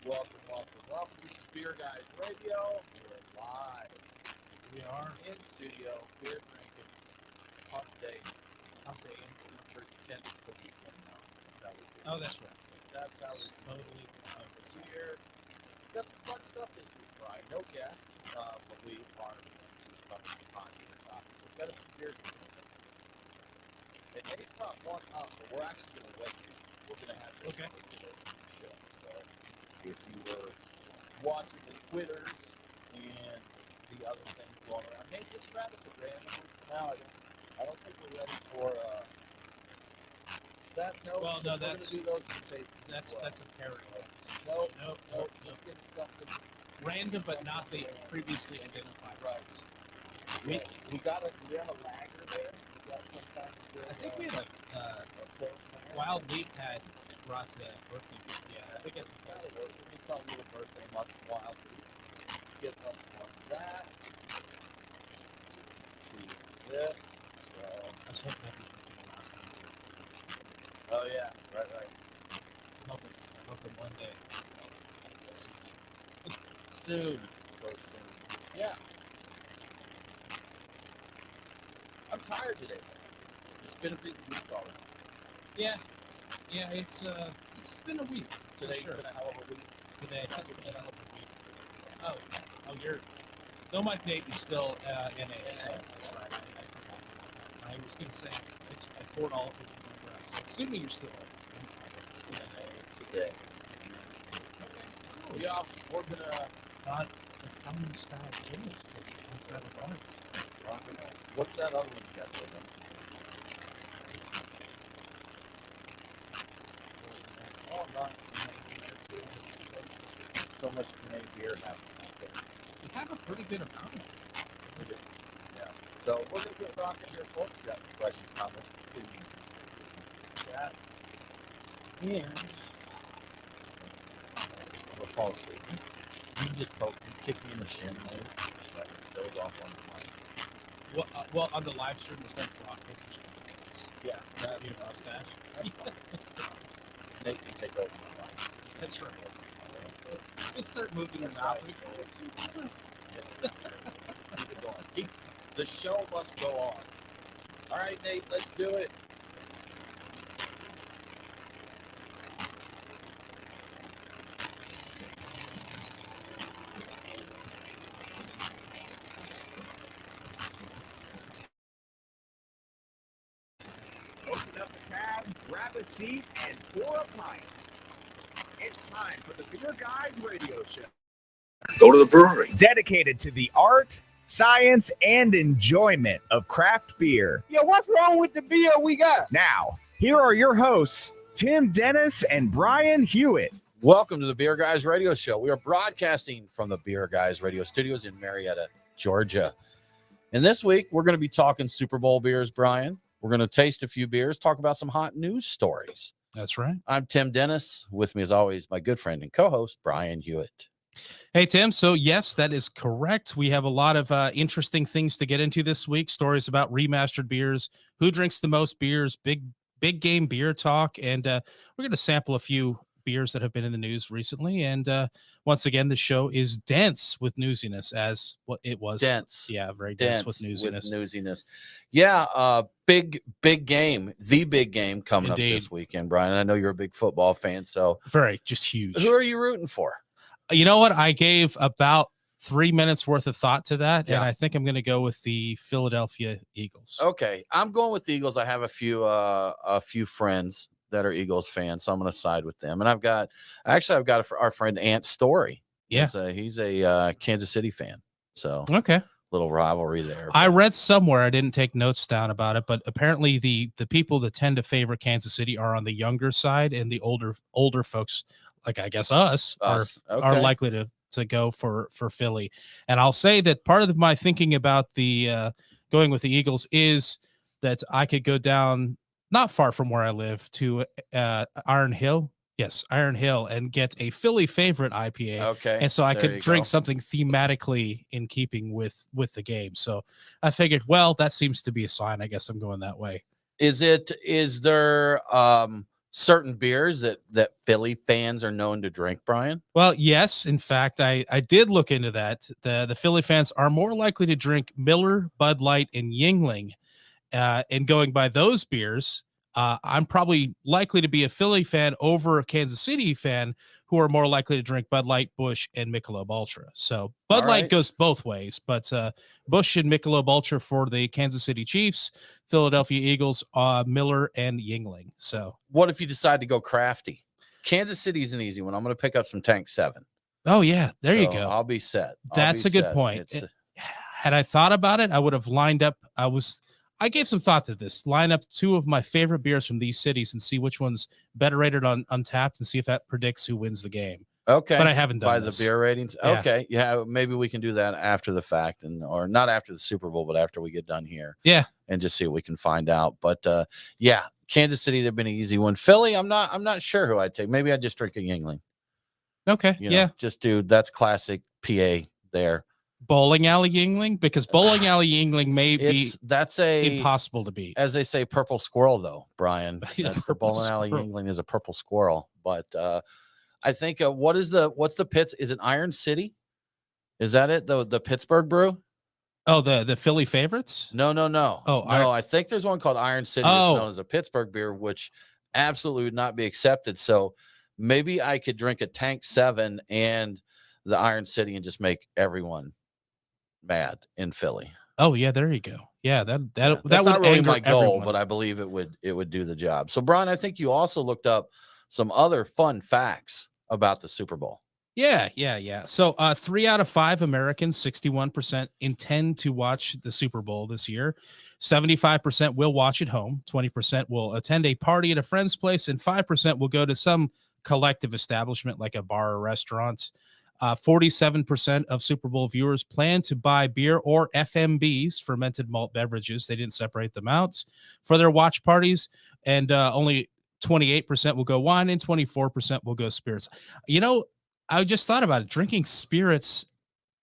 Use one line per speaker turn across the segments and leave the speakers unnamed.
Welcome. This is Beer Guys Radio. We're live.
We are
in studio, beer drinking, pump day. For attendance the weekend now. That's how we do it.
Oh, that's right.
That's how we
totally
here. Got some fun stuff this week, Brian. No guest, but we are talking some popular topics. We've got some beer drinking. It may not one up, but we're actually going to wait. We're going to have this show. So if you were watching the Twitters and the other things going around, maybe just grab us a random now. I don't think we're ready for that. No,
well, no,
that's do those
that's a parody.
No.
Just
get something
random, but not the previously identified.
Right. We have a lager there. We got some kind of
I think we had Wild Wheat had brought to birthday. Yeah, I think it's
not a little birthday month. Wild Wheat. Get us one of that. This. So
I was hoping that was the last one.
Oh yeah, right.
I'm hoping one day.
Soon. So soon. Yeah. I'm tired today. It's been a busy week already.
Yeah, it's been a week.
Today's been a hell of a week.
Today has been a hell of a week. Oh, though my baby's still NA, so that's right. I was going to say, I poured all of it in my breast. Assuming you're still
today. Yeah, we're going to...
Not the common style finish, but
what's that other one you got for them? Oh, not so much Canadian beer happening out there.
We have a pretty good amount of it.
Yeah. So we're going to get rocking here, folks. You got any questions, comments? That. And we'll fall asleep. You can just kick me in the shin later. Goes off on the mic.
Well, on the live stream, was that rock pictures?
Yeah.
That'd be a mustache.
Nate can take over my mic.
That's right. Let's start moving your mouth.
Keep it going. The show must go on. All right, Nate, let's do it.
Open up a tab, grab a seat, and pour a pint. It's time for the Beer Guys Radio Show.
Go to the brewery.
Dedicated to the art, science, and enjoyment of craft beer.
Yeah, what's wrong with the beer we got?
Now, here are your hosts, Tim Dennis and Brian Hewitt.
Welcome to the Beer Guys Radio Show. We are broadcasting from the Beer Guys Radio Studios in Marietta, Georgia. And this week, we're going to be talking Super Bowl beers, Brian. We're going to taste a few beers, talk about some hot news stories.
That's right.
I'm Tim Dennis. With me, as always, my good friend and co-host, Brian Hewitt.
Hey, Tim. So, yes, that is correct. We have a lot of interesting things to get into this week. Stories about remastered beers, who drinks the most beers, big game beer talk. And we're going to sample a few beers that have been in the news recently. And once again, the show is dense with newsiness, as what it was.
Dense.
Yeah, very dense with newsiness.
Yeah, big game. The big game coming
Indeed.
up this weekend, Brian. I know you're a big football fan, so
Just huge.
who are you rooting for?
You know what? I gave about 3 minutes worth of thought to that,
Yeah.
and I think I'm going to go with the Philadelphia Eagles.
Okay, I'm going with the Eagles. I have a few friends that are Eagles fans, so I'm going to side with them. And I've got our friend Ant Story.
Yeah.
He's a Kansas City fan. So
Okay.
little rivalry there.
I read somewhere, I didn't take notes down about it, but apparently the people that tend to favor Kansas City are on the younger side, and the older folks, like I guess us. Are likely to go for Philly. And I'll say that part of my thinking about the going with the Eagles is that I could go down not far from where I live to Iron Hill. Yes, Iron Hill, and get a Philly favorite IPA.
Okay.
And so I
there
could
you
drink
go.
something thematically in keeping with the game. So I figured, well, that seems to be a sign. I guess I'm going that way.
Is there certain beers that Philly fans are known to drink, Brian?
Well, yes. In fact, I did look into that. The Philly fans are more likely to drink Miller, Bud Light, and Yingling. And going by those beers, I'm probably likely to be a Philly fan over a Kansas City fan who are more likely to drink Bud Light, Busch, and Michelob Ultra. So Bud Light goes both ways, but Busch and Michelob Ultra for the Kansas City Chiefs, Philadelphia Eagles, Miller, and Yingling. So
what if you decide to go crafty? Kansas City is an easy one. I'm going to pick up some Tank 7.
Oh, yeah. There you go.
I'll be set.
That's a good point. Had I thought about it, I would have lined up. I gave some thought to this. Line up 2 of my favorite beers from these cities and see which one's better rated on Untappd and see if that predicts who wins the game.
Okay.
But I haven't done
by
this.
The beer ratings.
Yeah.
Okay. Yeah. Maybe we can do that after the fact or not after the Super Bowl, but after we get done here.
Yeah.
And just see what we can find out. But yeah, Kansas City, they've been an easy one. Philly, I'm not sure who I'd take. Maybe I'd just drink a Yingling.
Okay.
Just do that's classic PA there.
Bowling alley Yingling, because bowling alley Yingling may be impossible to beat.
As they say, purple squirrel though, Brian. That's the bowling alley Yingling is a purple squirrel. But I think what's the Pitts? Is it Iron City? Is that it? The Pittsburgh brew?
Oh, the Philly favorites?
No. Oh,
no.
I think there's one called Iron City that's known as a Pittsburgh beer, which absolutely would not be accepted. So maybe I could drink a Tank 7 and the Iron City and just make everyone mad in Philly.
Oh yeah, there you go. Yeah, that's
would not really my goal, everyone. But I believe it would do the job. So Brian, I think you also looked up some other fun facts about the Super Bowl.
Yeah. So 3 out of 5 Americans, 61%, intend to watch the Super Bowl this year. 75% will watch at home. 20% will attend a party at a friend's place, and 5% will go to some collective establishment like a bar or restaurant. 47% of Super Bowl viewers plan to buy beer or FMBs, fermented malt beverages. They didn't separate them out for their watch parties. And only 28% will go wine and 24% will go spirits. I just thought about it. Drinking spirits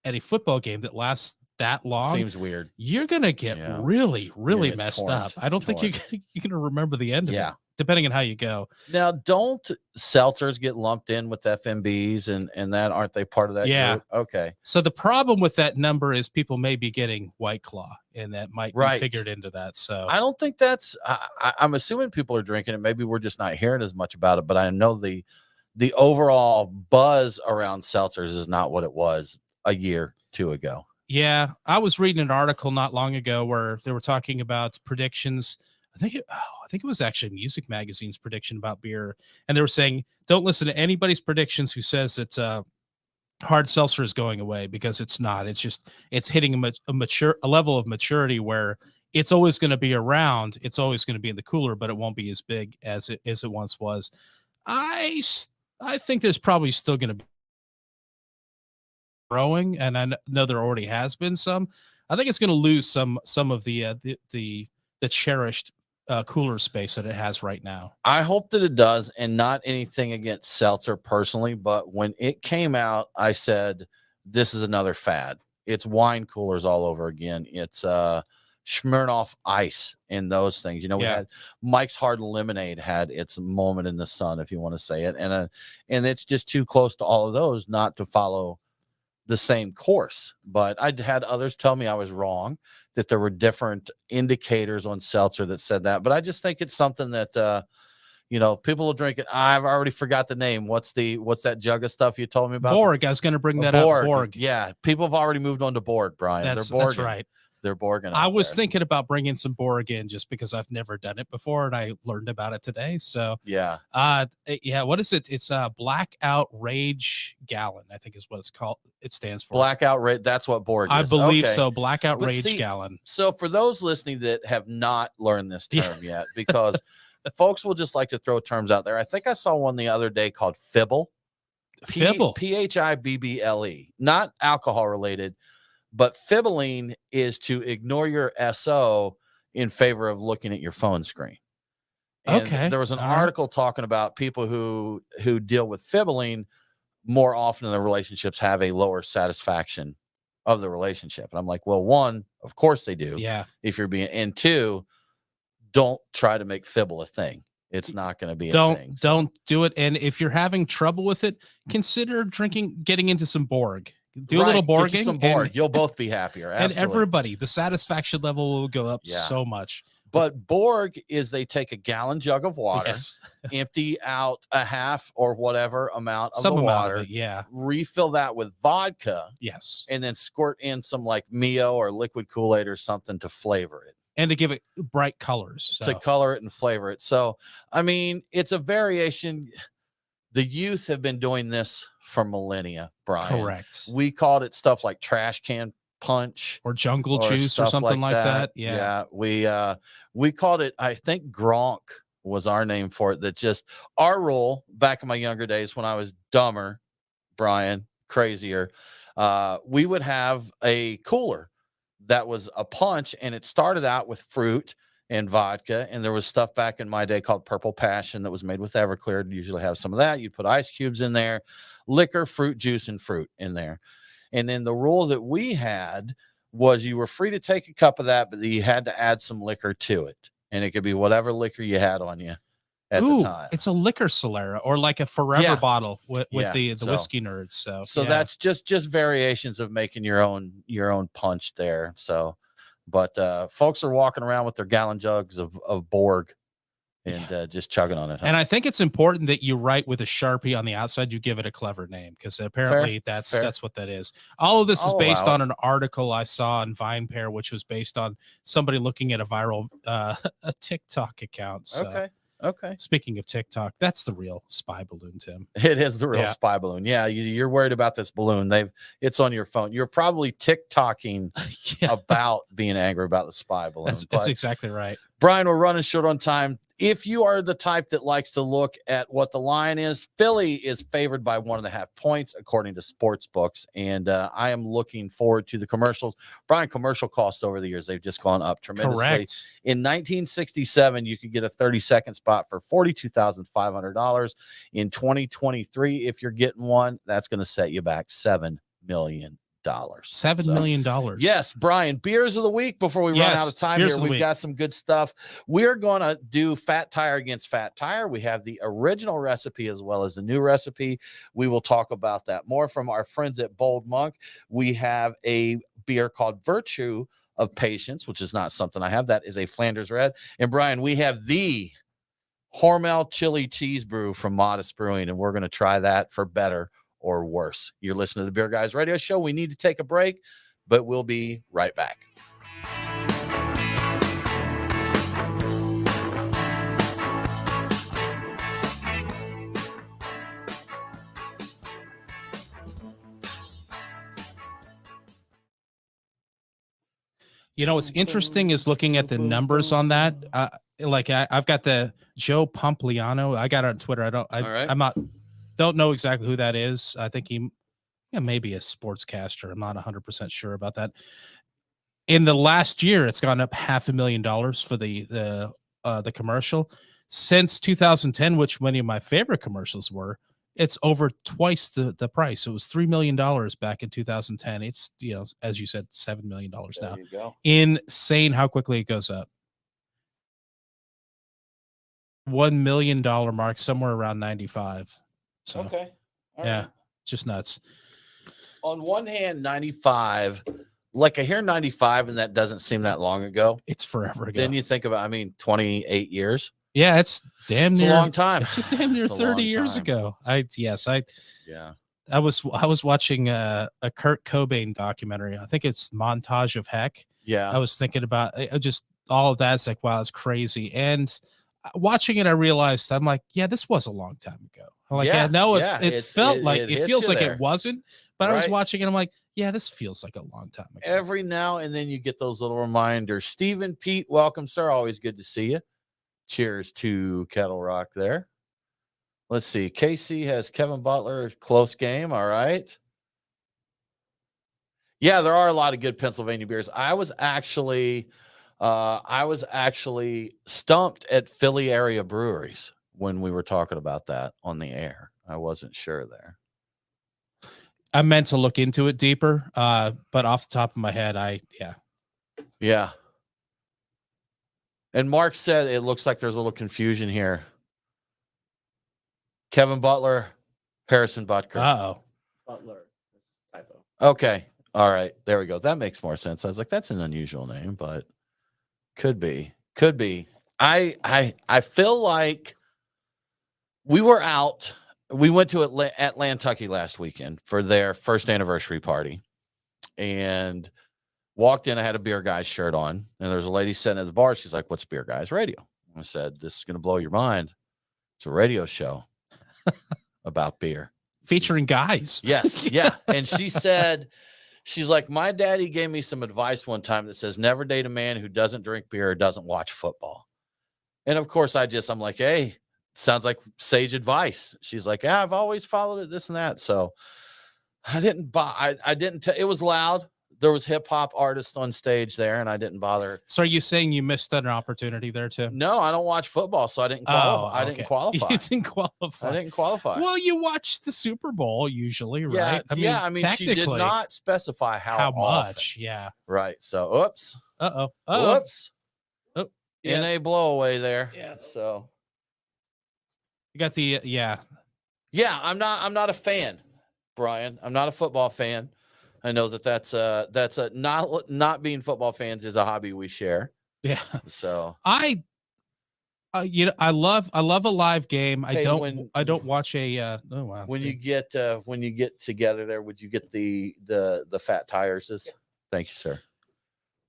at a football game that lasts that long
seems weird.
You're going to get really, really messed up. I don't think you're going to remember the end of it. Depending on how you go.
Now, don't seltzers get lumped in with FMBs and that? Aren't they part of that?
Yeah.
Group? Okay.
So the problem with that number is people may be getting White Claw, and that might be figured into that. So
I don't think that's. I'm assuming people are drinking it. Maybe we're just not hearing as much about it. But I know the overall buzz around seltzers is not what it was a year, 2 ago.
Yeah, I was reading an article not long ago where they were talking about predictions. I think it was actually Music Magazine's prediction about beer. And they were saying, don't listen to anybody's predictions who says that hard seltzer is going away, because it's not. It's hitting a level of maturity where it's always going to be around. It's always going to be in the cooler, but it won't be as big as it once was. I think there's probably still going to be growing, and I know there already has been some. I think it's going to lose some of the cherished cooler space that it has right now.
I hope that it does, and not anything against seltzer personally, but when it came out, I said, this is another fad. It's wine coolers all over again. It's Smirnoff Ice and those things. We had Mike's Hard Lemonade had its moment in the sun, if you want to say it. And it's just too close to all of those not to follow the same course. But I'd had others tell me I was wrong, that there were different indicators on seltzer that said that. But I just think it's something that, people will drink it. I've already forgot the name. What's that jug of stuff you told me about?
Borg. I was going to bring that up. Borg.
Yeah. People have already moved on to Borg, Brian.
That's right.
They're Borging.
I was thinking about bringing some Borg in just because I've never done it before, and I learned about it today. So
yeah.
What is it? It's Blackout Rage Gallon, I think is what it's called. It stands for
Blackout Rage. That's what Borg is.
I believe so. Blackout Rage Gallon.
So for those listening that have not learned this term yet, because folks will just like to throw terms out there. I think I saw one the other day called Fibble.
Fibble.
Phibble. Not alcohol related. But fibbling is to ignore your SO in favor of looking at your phone screen. And there was an article talking about people who deal with fibbling more often in their relationships have a lower satisfaction of the relationship. And I'm like, well, one, of course they do.
Yeah.
If you're being, and two, don't try to make fibble a thing. it's not going to be a thing.
Don't do it. And if you're having trouble with it, consider getting into some Borg. Do a little Borging.
Some Borg. You'll both be happier.
And everybody, the satisfaction level will go up so much.
But Borg is they take a gallon jug of water, empty out a half or whatever amount of the water, refill that with vodka, and then squirt in some like Mio or liquid Kool-Aid or something to flavor it.
And to give it bright colors.
To color it and flavor it. So, I mean, it's a variation. The youth have been doing this for millennia, Brian.
Correct.
We called it stuff like trash can punch
or jungle juice or something like that.
Yeah. We called it, I think Gronk was our name for it. That just our rule back in my younger days when I was dumber, Brian, crazier. We would have a cooler that was a punch, and it started out with fruit and vodka, and there was stuff back in my day called Purple Passion that was made with Everclear. It'd usually have some of that. You put ice cubes in there, liquor, fruit juice, and fruit in there. And then the rule that we had was you were free to take a cup of that, but you had to add some liquor to it, and it could be whatever liquor you had on you at the time.
It's a liquor Solera or like a Forever bottle with the whiskey nerds. So
that's just variations of making your own punch there. So, but folks are walking around with their gallon jugs of Borg and just chugging on it.
And I think it's important that you write with a Sharpie on the outside. You give it a clever name, because apparently that's what that is. All of this is based on an article I saw on VinePair, which was based on somebody looking at a viral a TikTok account. So.
Okay.
Speaking of TikTok, that's the real spy balloon, Tim.
It is the real spy balloon. Yeah, you're worried about this balloon. It's on your phone. You're probably TikToking about being angry about the spy balloon.
That's exactly right.
Brian, we're running short on time. If you are the type that likes to look at what the line is, Philly is favored by 1.5 points, according to sports books. And I am looking forward to the commercials. Brian, commercial costs over the years, they've just gone up tremendously.
Correct.
In 1967, you could get a 30-second spot for $42,500. In 2023, if you're getting one, that's going to set you back $7 million.
$7 million.
Yes, Brian, beers of the week before we run out of time here. We've got some good stuff. We're going to do Fat Tire against Fat Tire. We have the original recipe as well as the new recipe. We will talk about that more from our friends at Bold Monk. We have a beer called Virtue of Patience, which is not something I have. That is a Flanders Red. And Brian, we have the Hormel Chili Cheese Brew from Modest Brewing, and we're going to try that for better or worse. You're listening to the Beer Guys Radio Show. We need to take a break, but we'll be right back.
You know, what's interesting is looking at the numbers on that. I've got the Joe Pompliano. I got it on Twitter. Don't know exactly who that is. I think he maybe a sportscaster. I'm not 100% sure about that. In the last year, it's gone up $500,000 for the commercial. Since 2010, which many of my favorite commercials were, it's over twice the price. It was $3 million back in 2010. It's, as you said, $7 million now.
There you go.
Insane how quickly it goes up. $1 million mark, somewhere around 95. So,
okay.
All right. Just nuts.
On one hand, 95, like I hear 95 and that doesn't seem that long ago.
It's forever ago.
Then you think about, 28 years.
Yeah, it's damn near
a long time.
It's damn near 30 years ago. I was watching a Kurt Cobain documentary. I think it's Montage of Heck.
Yeah.
I was thinking about just all of that. It's like, wow, it's crazy. And watching it, I realized, I'm like, yeah, this was a long time ago. I'm like, it feels like it wasn't, but I was watching it. I'm like, yeah, this feels like a long time ago.
Every now and then you get those little reminders. Stephen Pete, welcome, sir. Always good to see you. Cheers to Kettle Rock there. Let's see. KC has Kevin Butler, close game. All right. Yeah, there are a lot of good Pennsylvania beers. I was actually stumped at Philly area breweries when we were talking about that on the air. I wasn't sure there.
I meant to look into it deeper, but off the top of my head,
Yeah. And Mark said it looks like there's a little confusion here
Kevin Butler, Harrison Butker.
Uh-oh.
Butler. Typo.
Okay. All right. There we go. That makes more sense. I was like, that's an unusual name, but could be. Could be. I feel like we were out. We went to Atlantucky last weekend for their first anniversary party and walked in. I had a Beer Guys shirt on, and there's a lady sitting at the bar. She's like, "What's Beer Guys Radio?" I said, "This is going to blow your mind. It's a radio show about beer."
Featuring guys.
Yes. Yeah. And she said, she's like, "My daddy gave me some advice one time that says never date a man who doesn't drink beer or doesn't watch football." And of course, I'm like, "Hey, sounds like sage advice." She's like, "Yeah, I've always followed it, this and that." So I didn't buy, I didn't, it was loud. There was hip hop artists on stage there, and I didn't bother.
So are you saying you missed an opportunity there too?
No, I don't watch football, so I didn't qualify.
Oh,
I didn't qualify.
You didn't qualify.
I didn't qualify.
Well, you watch the Super Bowl usually, right?
Yeah, I mean, she did not specify how
much. Yeah.
Right. So, oops. Whoops.
Oh,
In a blowaway there.
Yeah.
So
you got the
Yeah, I'm not a fan, Brian. I'm not a football fan. I know that's not being football fans is a hobby we share.
Yeah.
So
I love a live game.
Hey,
I don't watch a oh wow.
when you get together there, would you get the fat tires? Thank you, sir.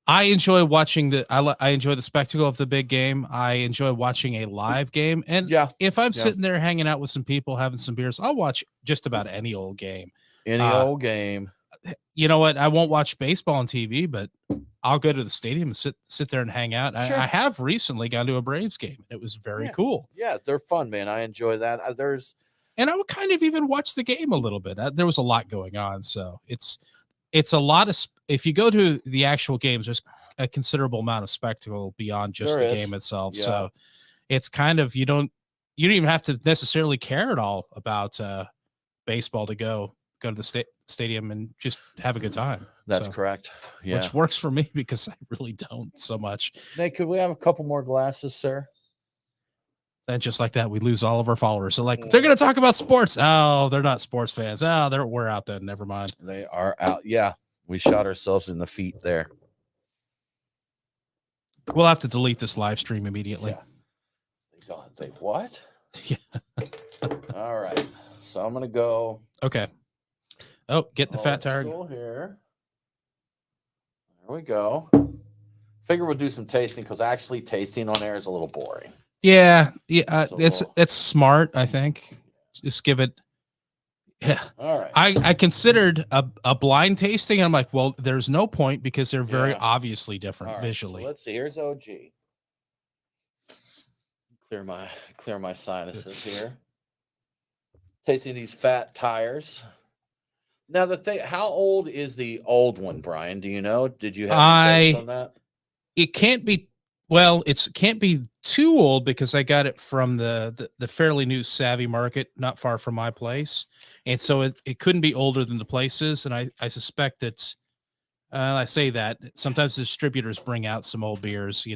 I enjoy watching I enjoy the spectacle of the big game. I enjoy watching a live game. And if I'm sitting there hanging out with some people having some beers, I'll watch just about any old game.
Old game.
You know what? I won't watch baseball on TV, but I'll go to the stadium and sit there and hang out.
Sure.
I have recently gone to a Braves game. It was very cool.
Yeah, they're fun, man. I enjoy that.
And I would kind of even watch the game a little bit. There was a lot going on, so it's a lot of. If you go to the actual games, there's a considerable amount of spectacle beyond just the game itself. Yeah. So it's kind of you don't even have to necessarily care at all about baseball to go to the stadium and just have a good time.
That's correct. Yeah.
Which works for me because I really don't so much.
Nate, could we have a couple more glasses, sir?
And just like that, we lose all of our followers. So like, they're going to talk about sports. Oh, they're not sports fans. Oh, we're out then. Never mind.
They are out. Yeah. We shot ourselves in the feet there.
We'll have to delete this live stream immediately.
Yeah. They what?
Yeah.
All right. So I'm going to go.
Okay. Oh, get the fat tire.
Here. There we go. Figure we'll do some tasting because actually tasting on air is a little boring.
Yeah. Yeah. It's smart, I think. Just give it. Yeah.
All right.
I considered a blind tasting. And I'm like, well, there's no point because they're very obviously different visually.
So let's see. Here's OG. Clear my sinuses here. Tasting these fat tires. Now the thing, how old is the old one, Brian? Do you know? Did you have any on that?
It can't be. Well, can't be too old because I got it from the fairly new Savvy Market, not far from my place, and so it couldn't be older than the places. And I suspect that. I say that sometimes distributors bring out some old beers,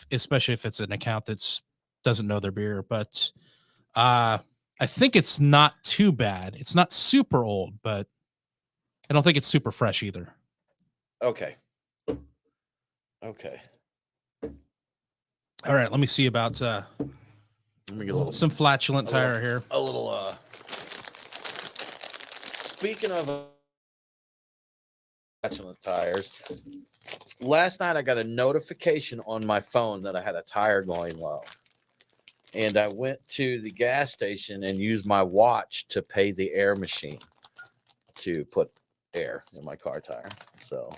especially if it's an account that's doesn't know their beer, but I think it's not too bad. It's not super old, but I don't think it's super fresh either.
Okay.
All right, let me see about
let me get a little
some flatulent tire here.
A little speaking of flatulent tires, last night I got a notification on my phone that I had a tire going low. And I went to the gas station and used my watch to pay the air machine to put air in my car tire. So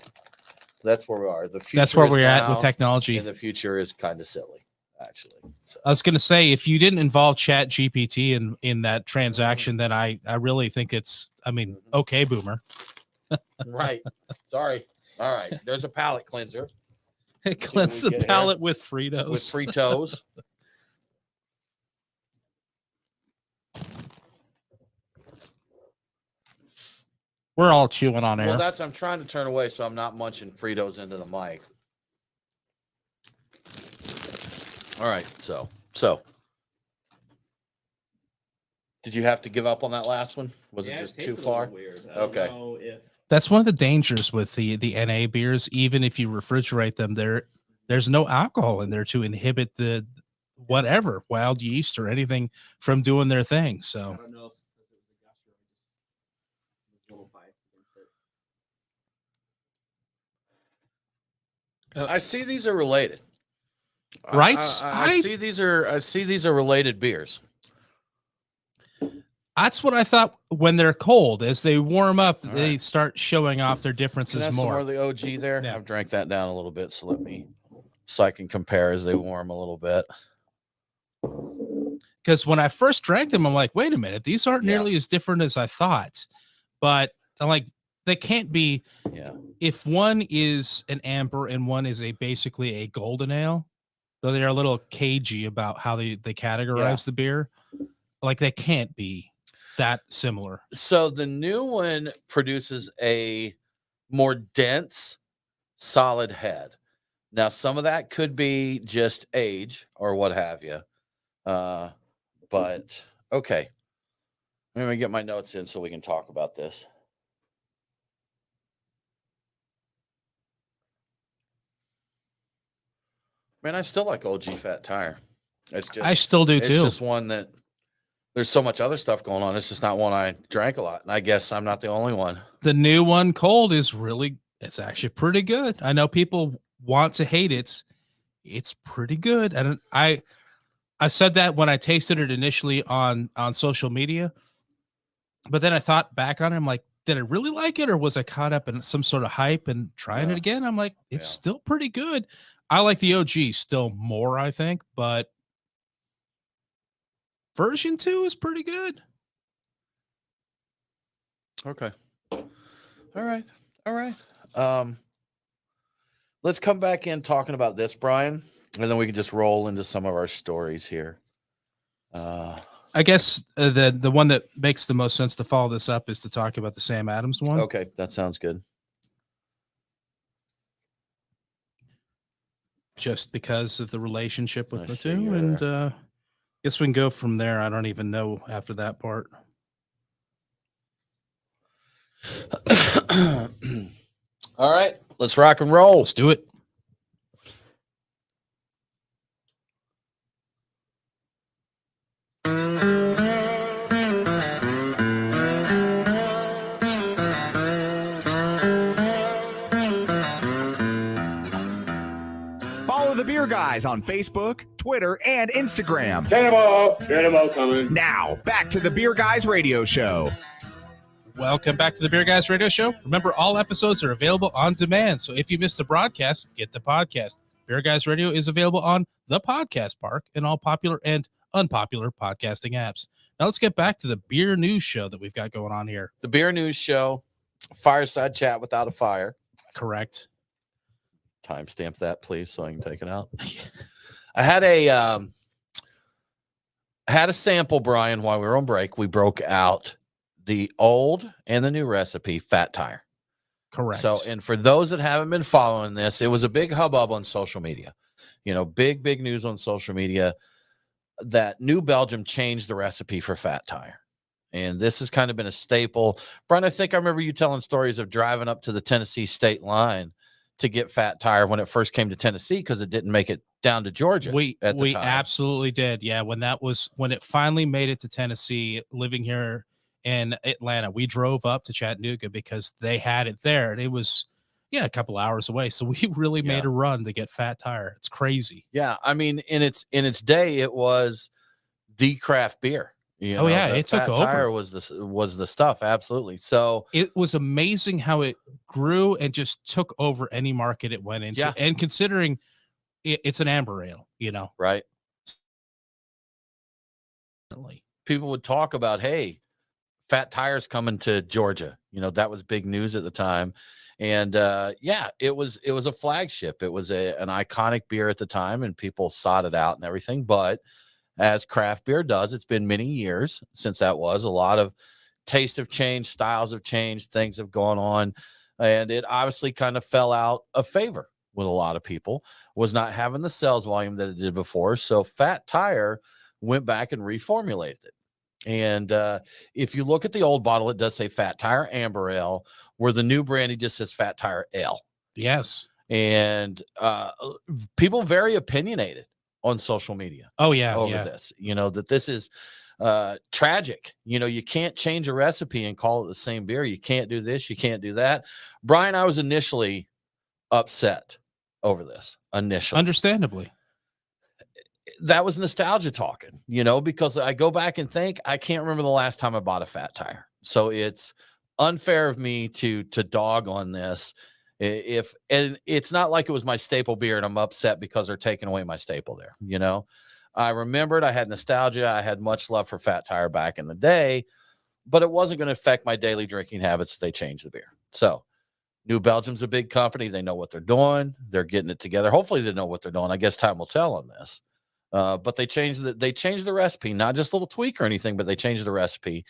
that's where we are.
That's where we're at with technology.
And the future is kind of silly, actually. So.
I was going to say, if you didn't involve Chat GPT in that transaction, then I really think okay, boomer.
Right. Sorry. All right. There's a palate cleanser.
Cleanse the palate with Fritos.
With Fritos.
We're all chewing on air.
Well, I'm trying to turn away so I'm not munching Fritos into the mic. All right, so Did you have to give up on that last one? Was it just too far?
Weird.
Okay.
That's one of the dangers with the NA beers. Even if you refrigerate them, there's no alcohol in there to inhibit the whatever wild yeast or anything from doing their thing. So
I don't know if because it was a gusher, I just was a little biased against it.
I see these are related.
Right?
I see these are related beers.
That's what I thought when they're cold. As they warm up,
All
they
right.
start showing off their
Can I
differences
have some more
more.
of the OG there?
Yeah.
I've drank that down a little bit, so I can compare as they warm a little bit.
Because when I first drank them, I'm like, wait a minute, these aren't
Yeah.
nearly as different as I thought. But I'm like, they can't be.
Yeah.
If one is an amber and one is basically a golden ale, though they're a little cagey about how they categorize the beer, like they can't be that similar.
So the new one produces a more dense, solid head. Now, some of that could be just age or what have you. But okay. Let me get my notes in so we can talk about this. Man, I still like OG Fat Tire. It's just
I still do
it's
too.
just one that there's so much other stuff going on. It's just not one I drank a lot. And I guess I'm not the only one.
The new one cold is it's actually pretty good. I know people want to hate it. It's pretty good. And I said that when I tasted it initially on social media, but then I thought back on it. I'm like, did I really like it, or was I caught up in some sort of hype and trying it again? I'm like, it's still pretty good. I like the OG still more, I think, but version 2 is pretty good.
Okay. All right. Let's come back in talking about this, Brian, and then we can just roll into some of our stories here.
I guess the one that makes the most sense to follow this up is to talk about the Sam Adams one.
Okay, that sounds good.
Just because of the relationship with
I
the
see
two,
you
and guess we can go from there. I don't even know after that part.
All right, let's rock and roll.
Let's do it.
Follow the Beer Guys on Facebook, Twitter, and Instagram.
Cannonball coming.
Now, back to the Beer Guys Radio Show.
Welcome back to the Beer Guys Radio Show. Remember, all episodes are available on demand. So if you missed the broadcast, get the podcast. Beer Guys Radio is available on the Podcast Park and all popular and unpopular podcasting apps. Now let's get back to the beer news show that we've got going on here.
The beer news show, fireside chat without a fire.
Correct.
Timestamp that, please, so I can take it out. I had a sample, Brian, while we were on break. We broke out the old and the new recipe Fat Tire.
Correct.
So, and for those that haven't been following this, it was a big hubbub on social media. You know, big news on social media that New Belgium changed the recipe for Fat Tire. And this has kind of been a staple. Brian, I think I remember you telling stories of driving up to the Tennessee state line to get Fat Tire when it first came to Tennessee because it didn't make it down to Georgia.
We
at the time.
absolutely did. Yeah, when it finally made it to Tennessee, living here in Atlanta, we drove up to Chattanooga because they had it there, and it was a couple hours away. So we really made a run to get Fat Tire. It's crazy.
Yeah, I mean, in its day, it was the craft beer. You know,
it took over.
Tire was the stuff, absolutely. So
it was amazing how it grew and just took over any market it went into.
Yeah.
And considering it's an amber ale,
right. People would talk about, hey, Fat Tire's coming to Georgia. That was big news at the time. And it was a flagship. It was an iconic beer at the time, and people sought it out and everything. But as craft beer does, it's been many years since that was. A lot of tastes have changed, styles have changed, things have gone on, and it obviously kind of fell out of favor with a lot of people, was not having the sales volume that it did before. So Fat Tire went back and reformulated it. And if you look at the old bottle, it does say Fat Tire Amber Ale, where the new brandy just says Fat Tire Ale.
Yes.
And people very opinionated on social media.
Oh yeah.
Over this, that this is tragic. You can't change a recipe and call it the same beer. You can't do this. You can't do that. Brian, I was initially upset over this initially.
Understandably.
That was nostalgia talking, because I go back and think I can't remember the last time I bought a Fat Tire. So it's unfair of me to dog on this. And it's not like it was my staple beer and I'm upset because they're taking away my staple there. I remembered, I had nostalgia. I had much love for Fat Tire back in the day, but it wasn't going to affect my daily drinking habits if they changed the beer. So New Belgium's a big company. They know what they're doing. They're getting it together. Hopefully they know what they're doing. I guess time will tell on this. But they changed the recipe, not just a little tweak or anything, but they changed the recipe.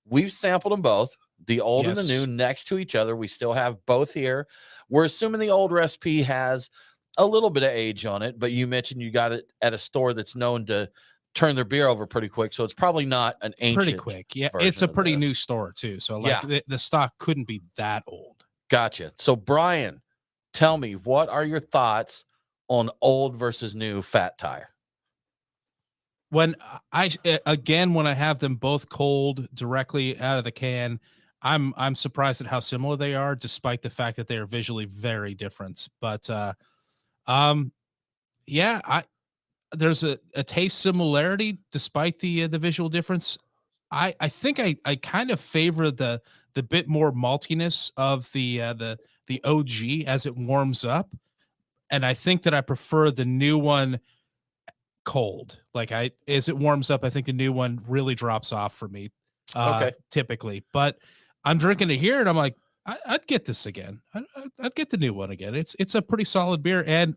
We've sampled them both, the old and the new, next to each other. We still have both here. We're assuming the old recipe has a little bit of age on it, but you mentioned you got it at a store that's known to turn their beer over pretty quick. So it's probably not an ancient.
Pretty quick. Yeah. It's a pretty new store too. So the stock couldn't be that old.
Gotcha. So Brian, tell me, what are your thoughts on old versus new Fat Tire?
When I have them both cold directly out of the can, I'm surprised at how similar they are, despite the fact that they are visually very different. But there's a taste similarity despite the visual difference. I think I kind of favor the bit more maltiness of the OG as it warms up, and I think that I prefer the new one cold. As it warms up, I think the new one really drops off for me. Typically, but I'm drinking it here and I'm like, I'd get this again. I'd get the new one again. It's a pretty solid beer, and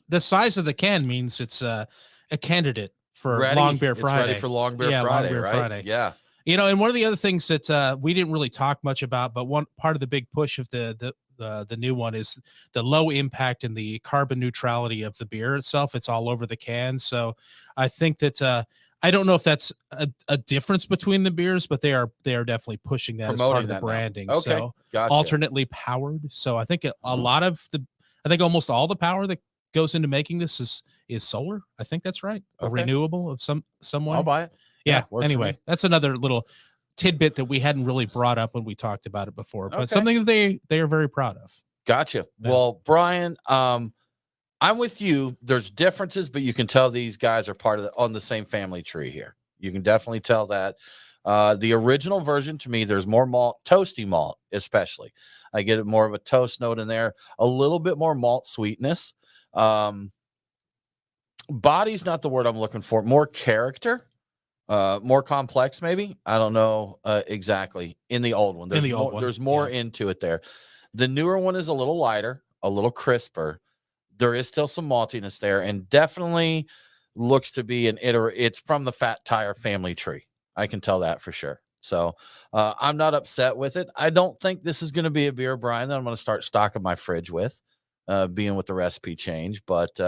the size of the can means it's a candidate for Long Beer Friday.
It's ready for Long Beer Friday,
Long Beer
right?
Friday.
Yeah.
And one of the other things that we didn't really talk much about, but one part of the big push of the new one is the low impact and the carbon neutrality of the beer itself. It's all over the can. So I think that I don't know if that's a difference between the beers, but they are definitely pushing that
promoting
as part of the branding.
Okay,
so
gotcha.
Alternately powered. So I think I think almost all the power that goes into making this is solar. I think that's right. A renewable of some way.
I'll buy it.
Yeah. Anyway, that's another little tidbit that we hadn't really brought up when we talked about it before, but something that they are very proud of.
Gotcha.
Yeah.
Well, Brian, I'm with you. There's differences, but you can tell these guys are on the same family tree here. You can definitely tell that. The original version, to me, there's more malt, toasty malt, especially. I get more of a toast note in there, a little bit more malt sweetness. Body's not the word I'm looking for. More character, more complex, maybe. I don't know exactly. In the old one, there's more into it there. The newer one is a little lighter, a little crisper. There is still some maltiness there, and definitely looks to be it's from the Fat Tire family tree. I can tell that for sure. So I'm not upset with it. I don't think this is going to be a beer, Brian, that I'm going to start stocking my fridge with, being with the recipe change. But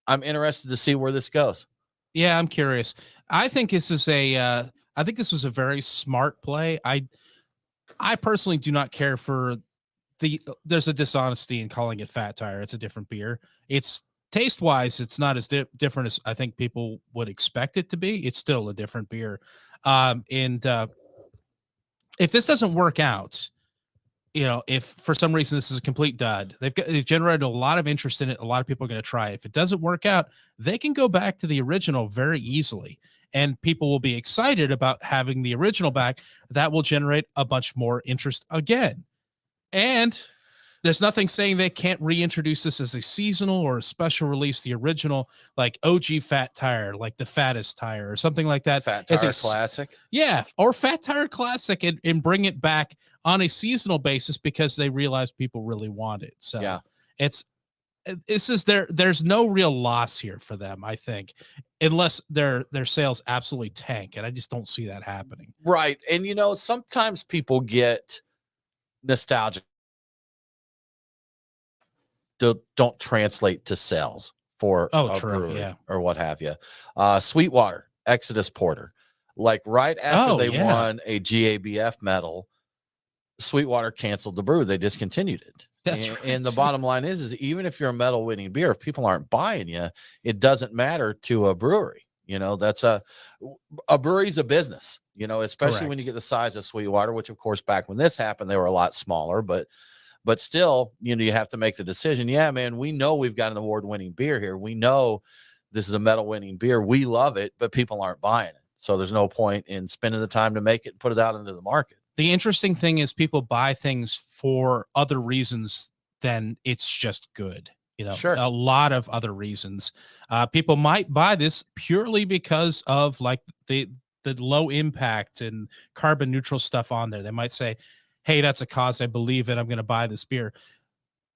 I'm interested to see where this goes.
Yeah, I'm curious. I think this is was a very smart play. I personally do not care for there's a dishonesty in calling it Fat Tire. It's a different beer. It's taste wise, it's not as different as I think people would expect it to be. It's still a different beer. And if this doesn't work out, if for some reason this is a complete dud, they've generated a lot of interest in it. A lot of people are going to try it. If it doesn't work out, they can go back to the original very easily, and people will be excited about having the original back. That will generate a bunch more interest again. And there's nothing saying they can't reintroduce this as a seasonal or a special release, the original, like OG Fat Tire, like the fattest tire or something like that.
Fat Tire Classic.
Yeah. Or Fat Tire Classic, and bring it back on a seasonal basis because they realize people really want it. So
yeah,
there's no real loss here for them, I think, unless their sales absolutely tank. And I just don't see that happening.
Right. And sometimes people get nostalgic, don't translate to sales for a brewery or what have you. Sweetwater, Exodus Porter. Like right after
Oh,
they
yeah.
won a GABF medal, Sweetwater canceled the brew. They discontinued it.
That's
And the
right.
bottom line is even if you're a medal winning beer, if people aren't buying you, it doesn't matter to a brewery. You know, that's a brewery's a business, you know, especially when you
Correct.
get the size of Sweetwater, which of course, back when this happened, they were a lot smaller, but still, you know, you have to make the decision. Yeah, man, we know we've got an award winning beer here. We know this is a medal winning beer. We love it, but people aren't buying it. So there's no point in spending the time to make it and put it out into the market.
The interesting thing is people buy things for other reasons than it's just good. You know,
Sure.
a lot of other reasons. People might buy this purely because of like the low impact and carbon neutral stuff on there. They might say, hey, that's a cause I believe in. I'm going to buy this beer.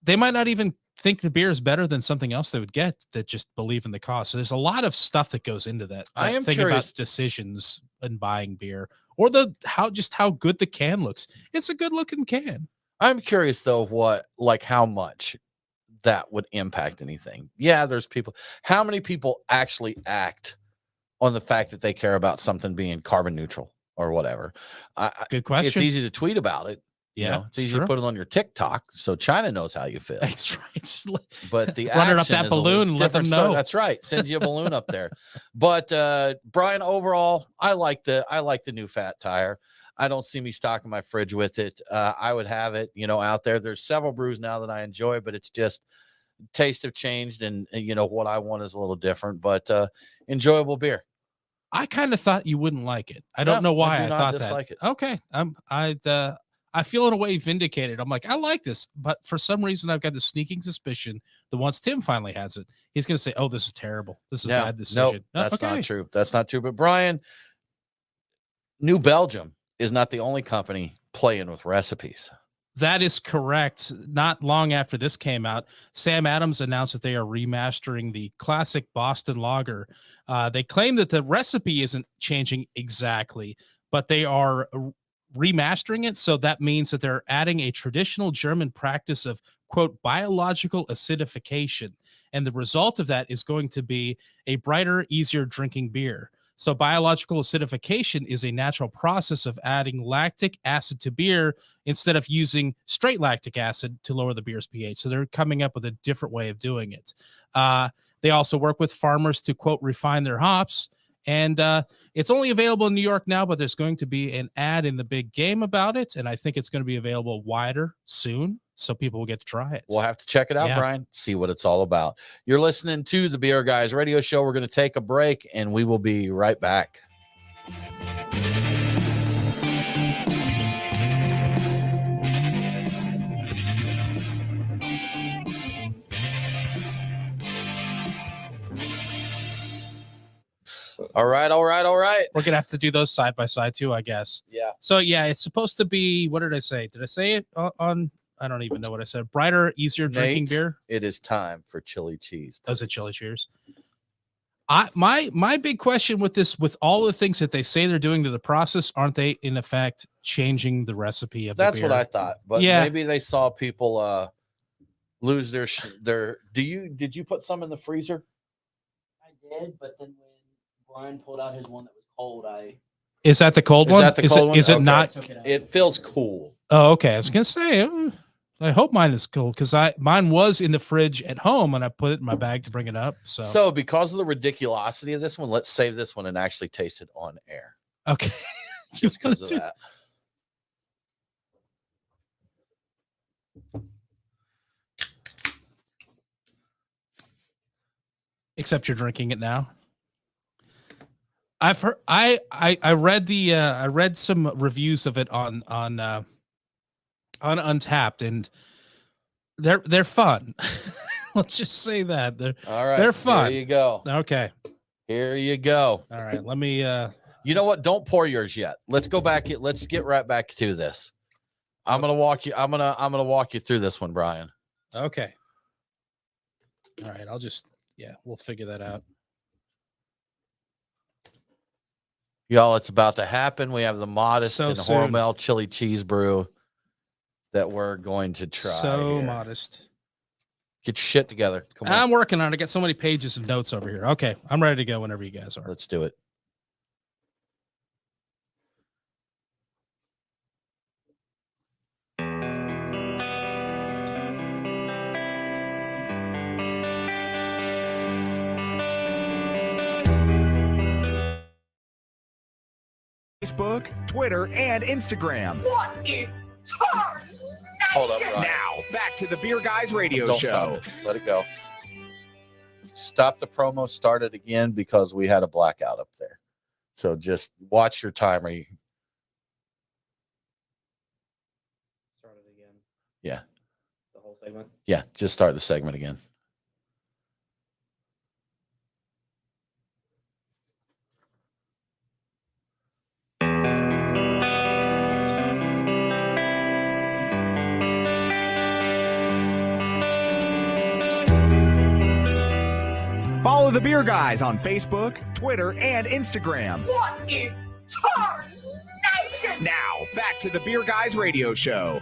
They might not even think the beer is better than something else they would get that just believe in the cause. So there's a lot of stuff that goes into that.
I am
thinking
curious
about decisions in buying beer or how good the can looks. It's a good looking can.
I'm curious though, how much that would impact anything. Yeah, there's people. How many people actually act on the fact that they care about something being carbon neutral or whatever?
Good question.
It's easy to tweet about it.
Yeah,
you know, it's easy to put it on your TikTok, so China knows how you feel.
That's right.
But the
running up
action
that
is a little
balloon and let them
different story.
know.
That's right. Send you a balloon up there. But Brian, overall, I like the new fat tire. I don't see me stocking my fridge with it. I would have it, you know, out there. There's several brews now that I enjoy, but it's just taste have changed, and you know what I want is a little different. But enjoyable beer.
I kind of thought you wouldn't like it. I don't know why I thought that.
It.
Okay, I feel in a way vindicated. I'm like, I like this, but for some reason, I've got the sneaking suspicion that once Tim finally has it, he's going to say, "Oh, this is terrible. This is a bad decision."
No, that's not true. That's not true. But Brian, New Belgium is not the only company playing with recipes.
That is correct. Not long after this came out, Sam Adams announced that they are remastering the classic Boston Lager. They claim that the recipe isn't changing exactly, but they are remastering it. So that means that they're adding a traditional German practice of, quote, biological acidification. And the result of that is going to be a brighter, easier drinking beer. So biological acidification is a natural process of adding lactic acid to beer instead of using straight lactic acid to lower the beer's pH. So they're coming up with a different way of doing it. They also work with farmers to, quote, refine their hops. And it's only available in New York now, but there's going to be an ad in the big game about it. And I think it's going to be available wider soon, so people will get to try it.
We'll have to check it out, Brian, see what it's all about. You're listening to the Beer Guys Radio Show. We're going to take a break, and we will be right back. All right.
We're gonna have to do those side by side too, I guess.
Yeah.
So yeah, it's supposed to be. What did I say? Did I say it on? I don't even know what I said. Brighter, easier drinking beer.
It is time for chili cheese.
Does it chili cheers? My big question with this, with all the things that they say they're doing to the process, aren't they in effect changing the recipe of
That's
the beer?
what I thought, but
yeah,
maybe they saw people lose their. Did you put some in the freezer?
I did, but then when Brian pulled out his one that was cold,
is that the cold one? Is it not?
It feels cool.
Oh, okay. I was gonna say. I hope mine is cold because mine was in the fridge at home and I put it in my bag to bring it up. So
because of the ridiculosity of this one, let's save this one and actually taste it on air.
Okay.
Just because of that.
Except you're drinking it now. I've heard. I read the. I read some reviews of it on Untapped, and they're fun. Let's just say that
all right.
They're fun.
Here you go.
Okay.
Here you go.
All right. Let me.
You know what? Don't pour yours yet. Let's go back. Let's get right back to this. I'm gonna walk you. I'm gonna walk you through this one, Brian.
Okay. All right. I'll just. Yeah, we'll figure that out.
Y'all, it's about to happen. We have the Modest
So
and
soon.
Hormel chili cheese brew that we're going to try.
So
here.
modest.
Get your shit together. Come on.
I'm working on it. I got so many pages of notes over here. Okay, I'm ready to go whenever you guys are.
Let's do it.
Facebook, Twitter, and Instagram.
What in
Hold up, Brian.
Now, back to the Beer Guys Radio
Don't
Show.
stop it. Let it go. Stop the promo. Start it again because we had a blackout up there. So just watch your timer.
Start it again.
Yeah.
The whole segment.
Yeah, just start the segment again.
Follow the Beer Guys on Facebook, Twitter, and Instagram.
What in tarnation?
Now, back to the Beer Guys Radio Show.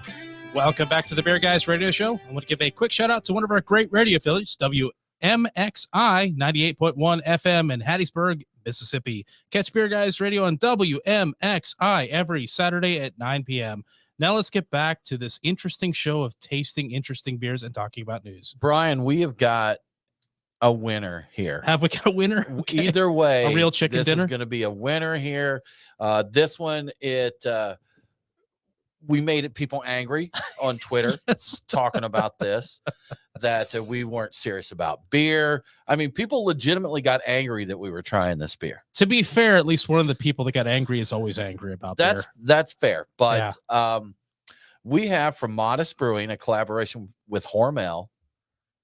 Welcome back to the Bear Guys Radio Show. I want to give a quick shout out to one of our great radio affiliates, WMXI 98.1 FM in Hattiesburg, Mississippi. Catch Beer Guys Radio on WMXI every Saturday at 9 p.m. Now let's get back to this interesting show of tasting interesting beers and talking about news.
Brian, we have got a winner here.
Have we got a winner? Okay.
Either way,
A real chicken
this
dinner?
is going to be a winner here. This one, we made it people angry on Twitter
Yes.
talking about this, that we weren't serious about beer. I mean, people legitimately got angry that we were trying this beer.
To be fair, at least one of the people that got angry is always angry about beer.
That's fair. But we have from Modest Brewing a collaboration with Hormel,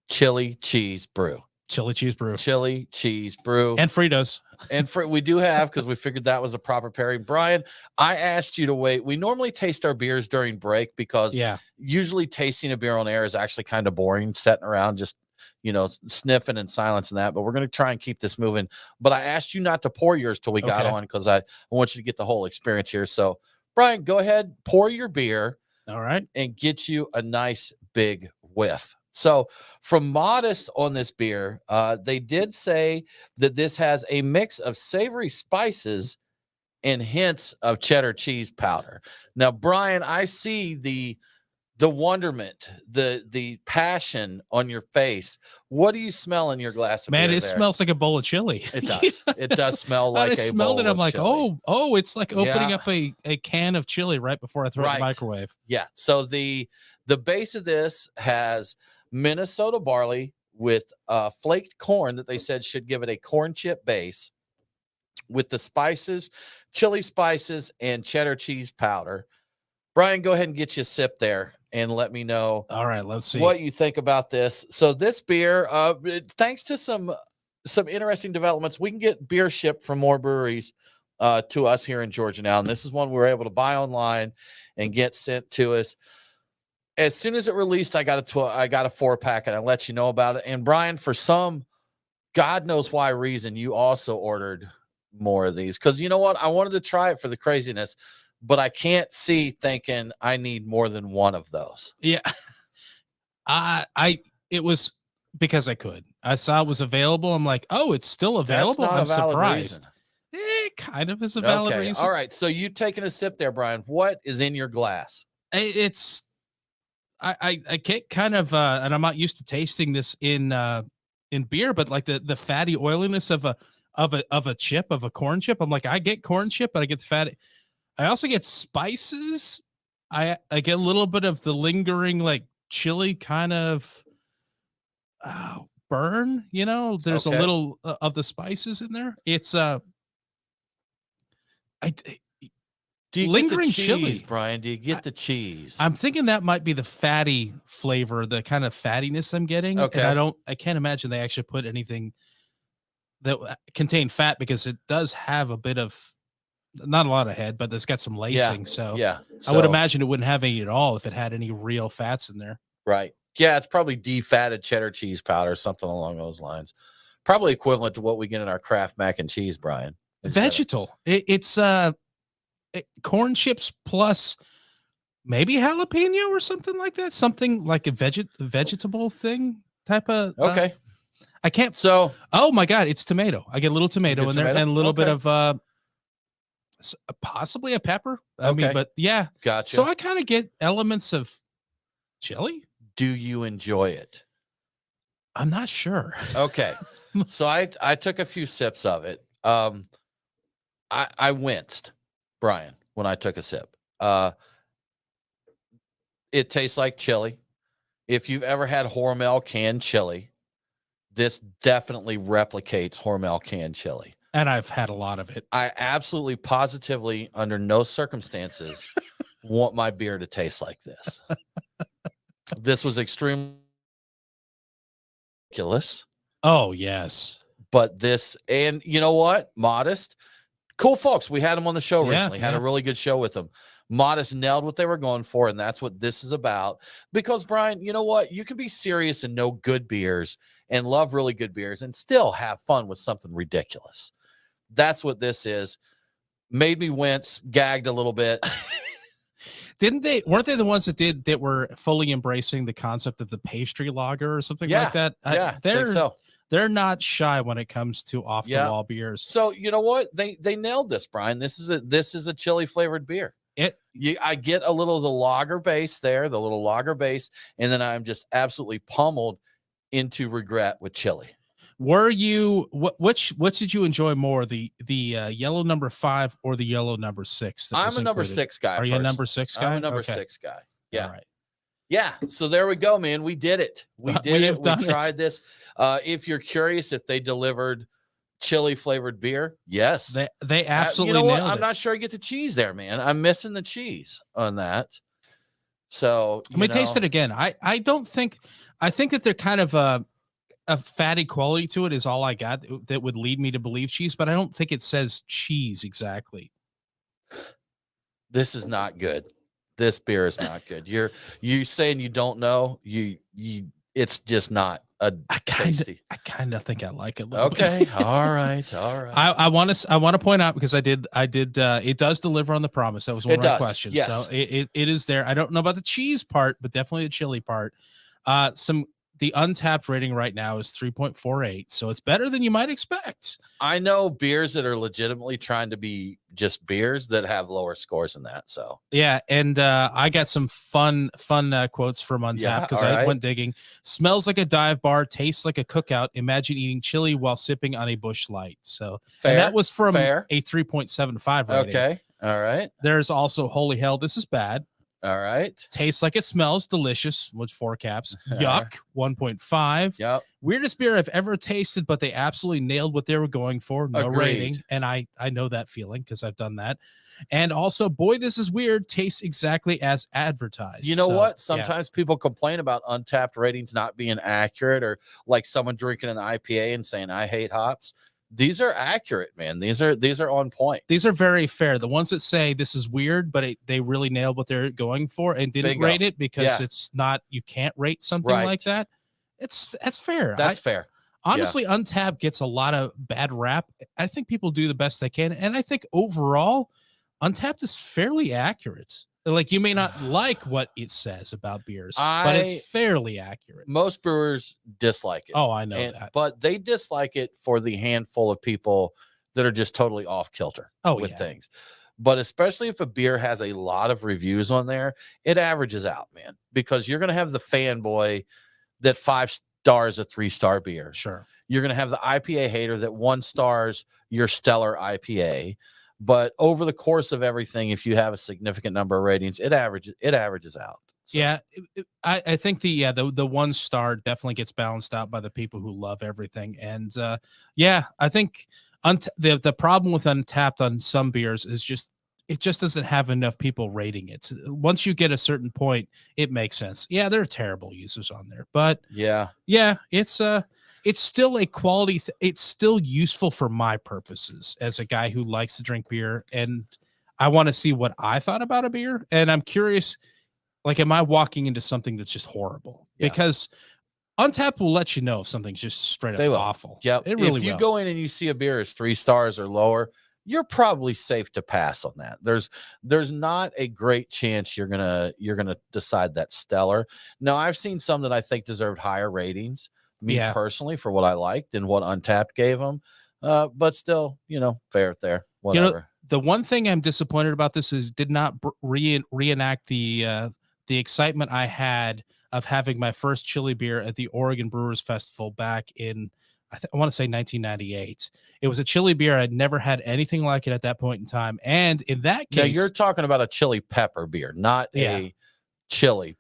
Chili Cheese Brew.
Chili cheese brew.
Chili Cheese Brew.
And Fritos.
And we do have, because we figured that was a proper pairing. Brian, I asked you to wait. We normally taste our beers during break because usually tasting a beer on air is actually kind of boring, sitting around just, sniffing and silence and that. But we're going to try and keep this moving. But I asked you not to pour yours till we got on because I want you to get the whole experience here. So, Brian, go ahead, pour your beer.
All right.
And get you a nice big whiff. So from Modest on this beer, they did say that this has a mix of savory spices and hints of cheddar cheese powder. Now, Brian, I see the wonderment, the passion on your face. What do you smell in your glass of
Man,
beer
it smells like a bowl of chili.
It does. It does smell like
I smelled it. I'm like, oh, it's like opening up a can of chili right before I throw it in the microwave.
Yeah. So the base of this has Minnesota barley with flaked corn that they said should give it a corn chip base with the spices, chili spices, and cheddar cheese powder. Brian, go ahead and get you a sip there and let me know.
All right, let's see
what you think about this. So this beer, thanks to some interesting developments, we can get beer shipped from more breweries to us here in Georgia now. And this is one we were able to buy online and get sent to us. As soon as it released, I got a 4-pack and I let you know about it. And Brian, for some God knows why reason, you also ordered more of these. Because you know what? I wanted to try it for the craziness, but I can't see thinking I need more than one of those.
Yeah. It was because I could. I saw it was available. I'm like, oh, it's still available. I'm surprised. It kind of is a valid reason.
All right. So you taking a sip there, Brian. What is in your glass?
It's I get kind of and I'm not used to tasting this in beer, but like the fatty oiliness of a chip, of a corn chip. I'm like, I get corn chip, but I get the fatty. I also get spices. I get a little bit of the lingering like chili kind of burn, you know. There's a little of the spices in there. It's
do you
lingering
get the cheese,
chili,
Brian? Do you get the cheese?
I'm thinking that might be the fatty flavor, the kind of fattiness I'm getting.
Okay.
And I can't imagine they actually put anything that contain fat, because it does have a bit of, not a lot of head, but it's got some lacing. So I would imagine it wouldn't have any at all if it had any real fats in there.
Right. Yeah, it's probably defatted cheddar cheese powder, something along those lines. Probably equivalent to what we get in our Kraft mac and cheese, Brian.
Vegetal. It's corn chips plus maybe jalapeno or something like that. Something like a vegetable thing type of.
Okay.
I can't.
So.
Oh my God, it's tomato. I get a little tomato in there and a little bit of possibly a pepper. I mean, but yeah.
Gotcha.
So I kind of get elements of chili.
Do you enjoy it?
I'm not sure.
Okay. So I took a few sips of it. I winced, Brian, when I took a sip. It tastes like chili. If you've ever had Hormel canned chili, this definitely replicates Hormel canned chili.
And I've had a lot of it.
I absolutely, positively, under no circumstances, want my beer to taste like this. This was extremely ridiculous.
Oh, yes.
But this, and you know what? Modest. Cool folks. We had them on the show recently. Had a really good show with them. Modest nailed what they were going for, and that's what this is about. Because, Brian, you know what? You can be serious and know good beers and love really good beers and still have fun with something ridiculous. That's what this is. Made me wince, gagged a little bit.
Weren't they the ones that were fully embracing the concept of the pastry lager or something like that?
Yeah,
they're not shy when it comes to off the wall beers.
So you know what? They nailed this, Brian. This is a chili flavored beer. I get a little of the lager base there, the little lager base, and then I'm just absolutely pummeled into regret with chili.
Were you which did you enjoy more, the yellow number 5 or the yellow number 6?
I'm a number 6 guy.
Are you a number 6 guy?
I'm a number 6 guy. Yeah.
All right.
Yeah. So there we go, man. We did it. We tried this. If you're curious if they delivered chili flavored beer, yes,
they absolutely
you know what?
nailed
I'm
it.
not sure I get the cheese there, man. I'm missing the cheese on that. So
let me taste it again. I think that they're kind of a fatty quality to it is all I got that would lead me to believe cheese, but I don't think it says cheese exactly.
This is not good. This beer is not good. You saying you don't know, it's just not tasty.
I kind of think I like it a little
bit. Okay. All right.
I want to point out, because I did it does deliver on the promise. That was one of my questions.
Yes.
So it is there. I don't know about the cheese part, but definitely the chili part. The Untapped rating right now is 3.48, so it's better than you might expect.
I know beers that are legitimately trying to be just beers that have lower scores than that. So
yeah, and I got some fun quotes from Untapped because I went digging. Smells like a dive bar, tastes like a cookout. Imagine eating chili while sipping on a Busch Light. So and that was from a 3.75 rating.
Okay, all right.
There's also Holy Hell, this is bad.
All right.
Tastes like it smells delicious, with 4 caps. Yuck, 1.5.
Yep.
Weirdest beer I've ever tasted, but they absolutely nailed what they were going for. No rating. And I know that feeling because I've done that. And also, boy, this is weird. Tastes exactly as advertised.
You know what? Sometimes people complain about Untapped ratings not being accurate, or like someone drinking an IPA and saying, I hate hops. These are accurate, man. These are on point.
These are very fair. The ones that say this is weird, but they really nailed what they're going for and didn't rate it because it's not, you can't rate something like that. That's fair.
That's fair.
Honestly, Untapped gets a lot of bad rap. I think people do the best they can. And I think overall, Untapped is fairly accurate. Like, you may not like what it says about beers, but it's fairly accurate.
Most brewers dislike it.
Oh, I know that.
But they dislike it for the handful of people that are just totally off kilter with things. But especially if a beer has a lot of reviews on there, it averages out, man, because you're going to have the fanboy that 5 stars a 3-star beer.
Sure.
You're going to have the IPA hater that 1 stars your stellar IPA. But over the course of everything, if you have a significant number of ratings, it averages out. So.
Yeah, I think the 1 star definitely gets balanced out by the people who love everything. And I think the problem with Untapped on some beers is it just doesn't have enough people rating it. Once you get a certain point, it makes sense. Yeah, there are terrible users on there, but yeah, it's still a quality. It's still useful for my purposes as a guy who likes to drink beer, and I want to see what I thought about a beer. And I'm curious, like, am I walking into something that's just horrible? Yeah. Because Untapped will let you know if something's just straight up awful.
Yeah, it really will. If you go in and you see a beer is 3 stars or lower, you're probably safe to pass on that. There's not a great chance you're gonna decide that's stellar. Now, I've seen some that I think deserved higher ratings. Me personally, for what I liked and what Untapped gave them, but still, fair there. Whatever.
The one thing I'm disappointed about this is did not reenact the excitement I had of having my first chili beer at the Oregon Brewers Festival back in I want to say 1998. It was a chili beer. I'd never had anything like it at that point in time. And in that case,
Now you're talking about a chili pepper beer, not a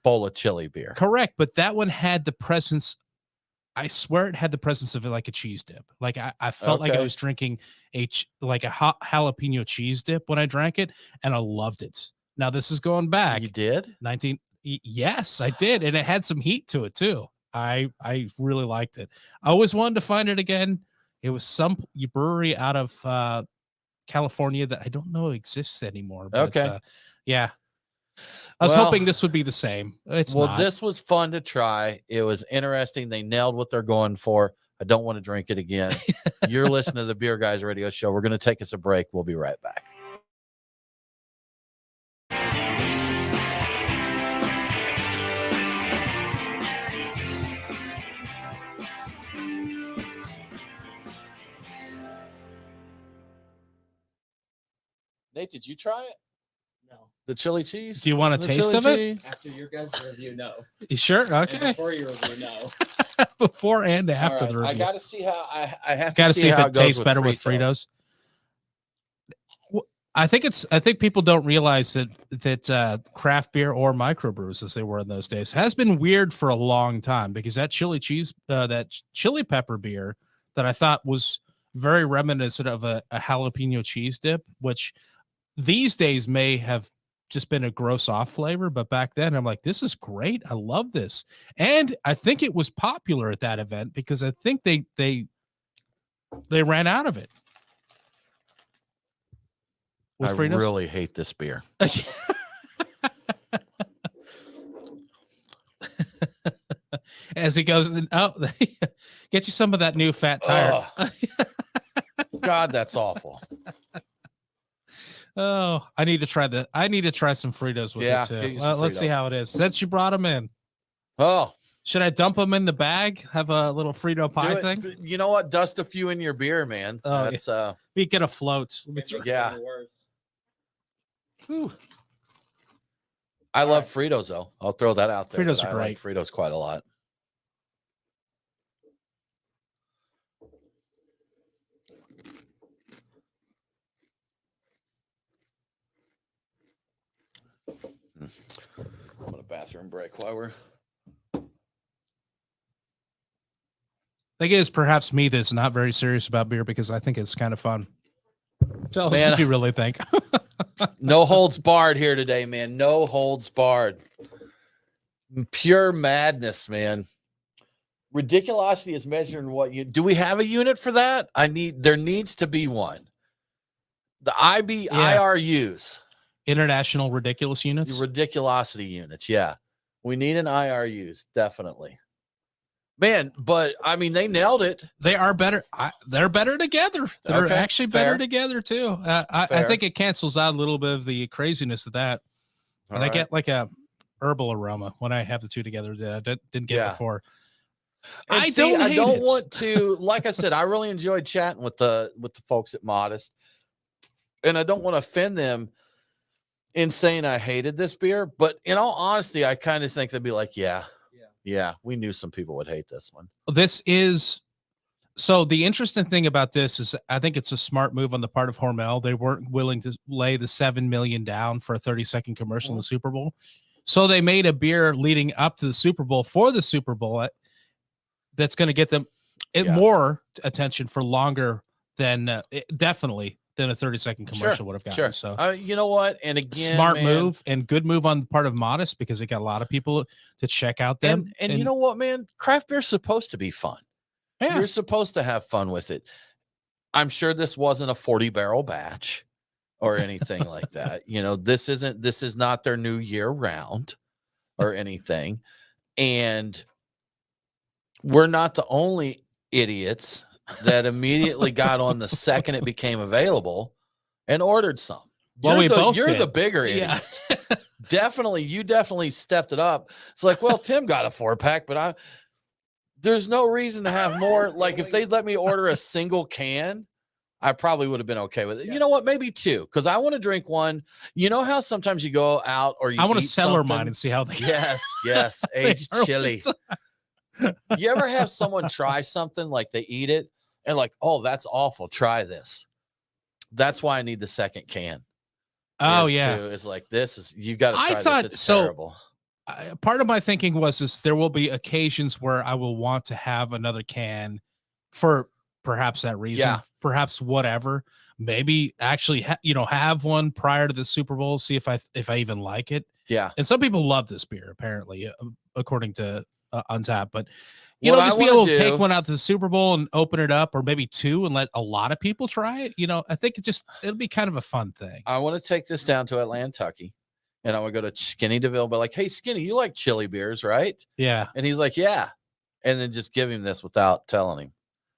bowl of chili beer.
Correct. But that one had the presence. I swear it had the presence of like a cheese dip. Like I felt like I was drinking like a hot jalapeno cheese dip when I drank it, and I loved it. Now this is going back.
You did?
Yes, I did. And it had some heat to it too. I really liked it. I always wanted to find it again. It was some brewery out of California that I don't know exists anymore. But, yeah. I was hoping this would be the same. It's not.
This was fun to try. It was interesting. They nailed what they're going for. I don't want to drink it again. You're listening to the Beer Guys Radio Show. We're going to take us a break. We'll be right back. Nate, did you try it?
No.
The chili cheese?
Do you want a taste of it?
After your guys' review, no.
You sure? Okay.
And before your review, no.
Before and after the review.
I got to see how I have
got to see if it tastes better
with
Fritos. I think people don't realize that craft beer or microbrews, as they were in those days, has been weird for a long time, because that chili pepper beer that I thought was very reminiscent of a jalapeno cheese dip, which these days may have just been a gross off flavor, but back then I'm like, this is great. I love this. And I think it was popular at that event because I think they ran out of it.
I really hate this beer.
As he goes, get you some of that new fat tire.
God, that's awful.
Oh, I need to try some Fritos with it too. Let's see how it is. Since you brought them in.
Oh,
should I dump them in the bag? Have a little Frito pie thing?
You know what? Dust a few in your beer, man.
Oh,
that's
we get a float.
Whew. I love Fritos though. I'll throw that out there.
Fritos are great.
I like Fritos quite a lot. I'm on a bathroom break while we're.
I think it is perhaps me that's not very serious about beer because I think it's kind of fun. Tell us what you really think.
No holds barred here today, man. No holds barred. Pure madness, man. Ridiculosity is measured in what you do. We have a unit for that? There needs to be one. The IRUs.
International ridiculous units.
The ridiculosity units, yeah. We need an IRUs, definitely. Man, but I mean, they nailed it.
They are better. They're better together. They're actually better together too. I think it cancels out a little bit of the craziness of that. And I get like a herbal aroma when I have the two together that I didn't get before. I don't
want to, like I said, I really enjoyed chatting with the folks at Modest, and I don't want to offend them in saying I hated this beer, but in all honesty, I kind of think they'd be like, yeah, we knew some people would hate this one.
So the interesting thing about this is I think it's a smart move on the part of Hormel. They weren't willing to lay the $7 million down for a 30-second commercial in the Super Bowl. So they made a beer leading up to the Super Bowl for the Super Bowl that's going to get them more attention for longer than definitely than a 30-second commercial would have gotten.
Sure.
So
you know what? And again,
smart move and good move on the part of Modest because it got a lot of people to check out them.
And you know what, man? Craft beer's supposed to be fun. Yeah. You're supposed to have fun with it. I'm sure this wasn't a 40-barrel batch or anything like that. You know, this is not their new year round or anything. And we're not the only idiots that immediately got on the second it became available and ordered some.
Well,
you're the bigger idiot. Yeah. You definitely stepped it up. It's like, well, Tim got a 4-pack, but there's no reason to have more. Like if they'd let me order a single can, I probably would have been okay with it. Yeah. You know what? Maybe 2, because I want to drink one. You know how sometimes you go out or I
want to cellar mine and see how they.
Yes, aged chili. You ever have someone try something like they eat it and like, oh, that's awful. Try this. That's why I need the second can.
Oh,
is
yeah.
it's like this is you got to
I
try
thought
this. It's
so.
terrible.
Part of my thinking was this: there will be occasions where I will want to have another can for perhaps that reason,
Yeah.
perhaps whatever. Maybe actually, have one prior to the Super Bowl, see if I even like it.
Yeah.
And some people love this beer, apparently, according to Untappd. But
What I
just be
wanna
able to take
do-
one out to the Super Bowl and open it up, or maybe two, and let a lot of people try it. I think it'll be kind of a fun thing.
I want to take this down to Atlantucky, and I want to go to Skinny DeVille, but like, hey, Skinny, you like chili beers, right?
Yeah,
And he's like, yeah. And then just give him this without telling him.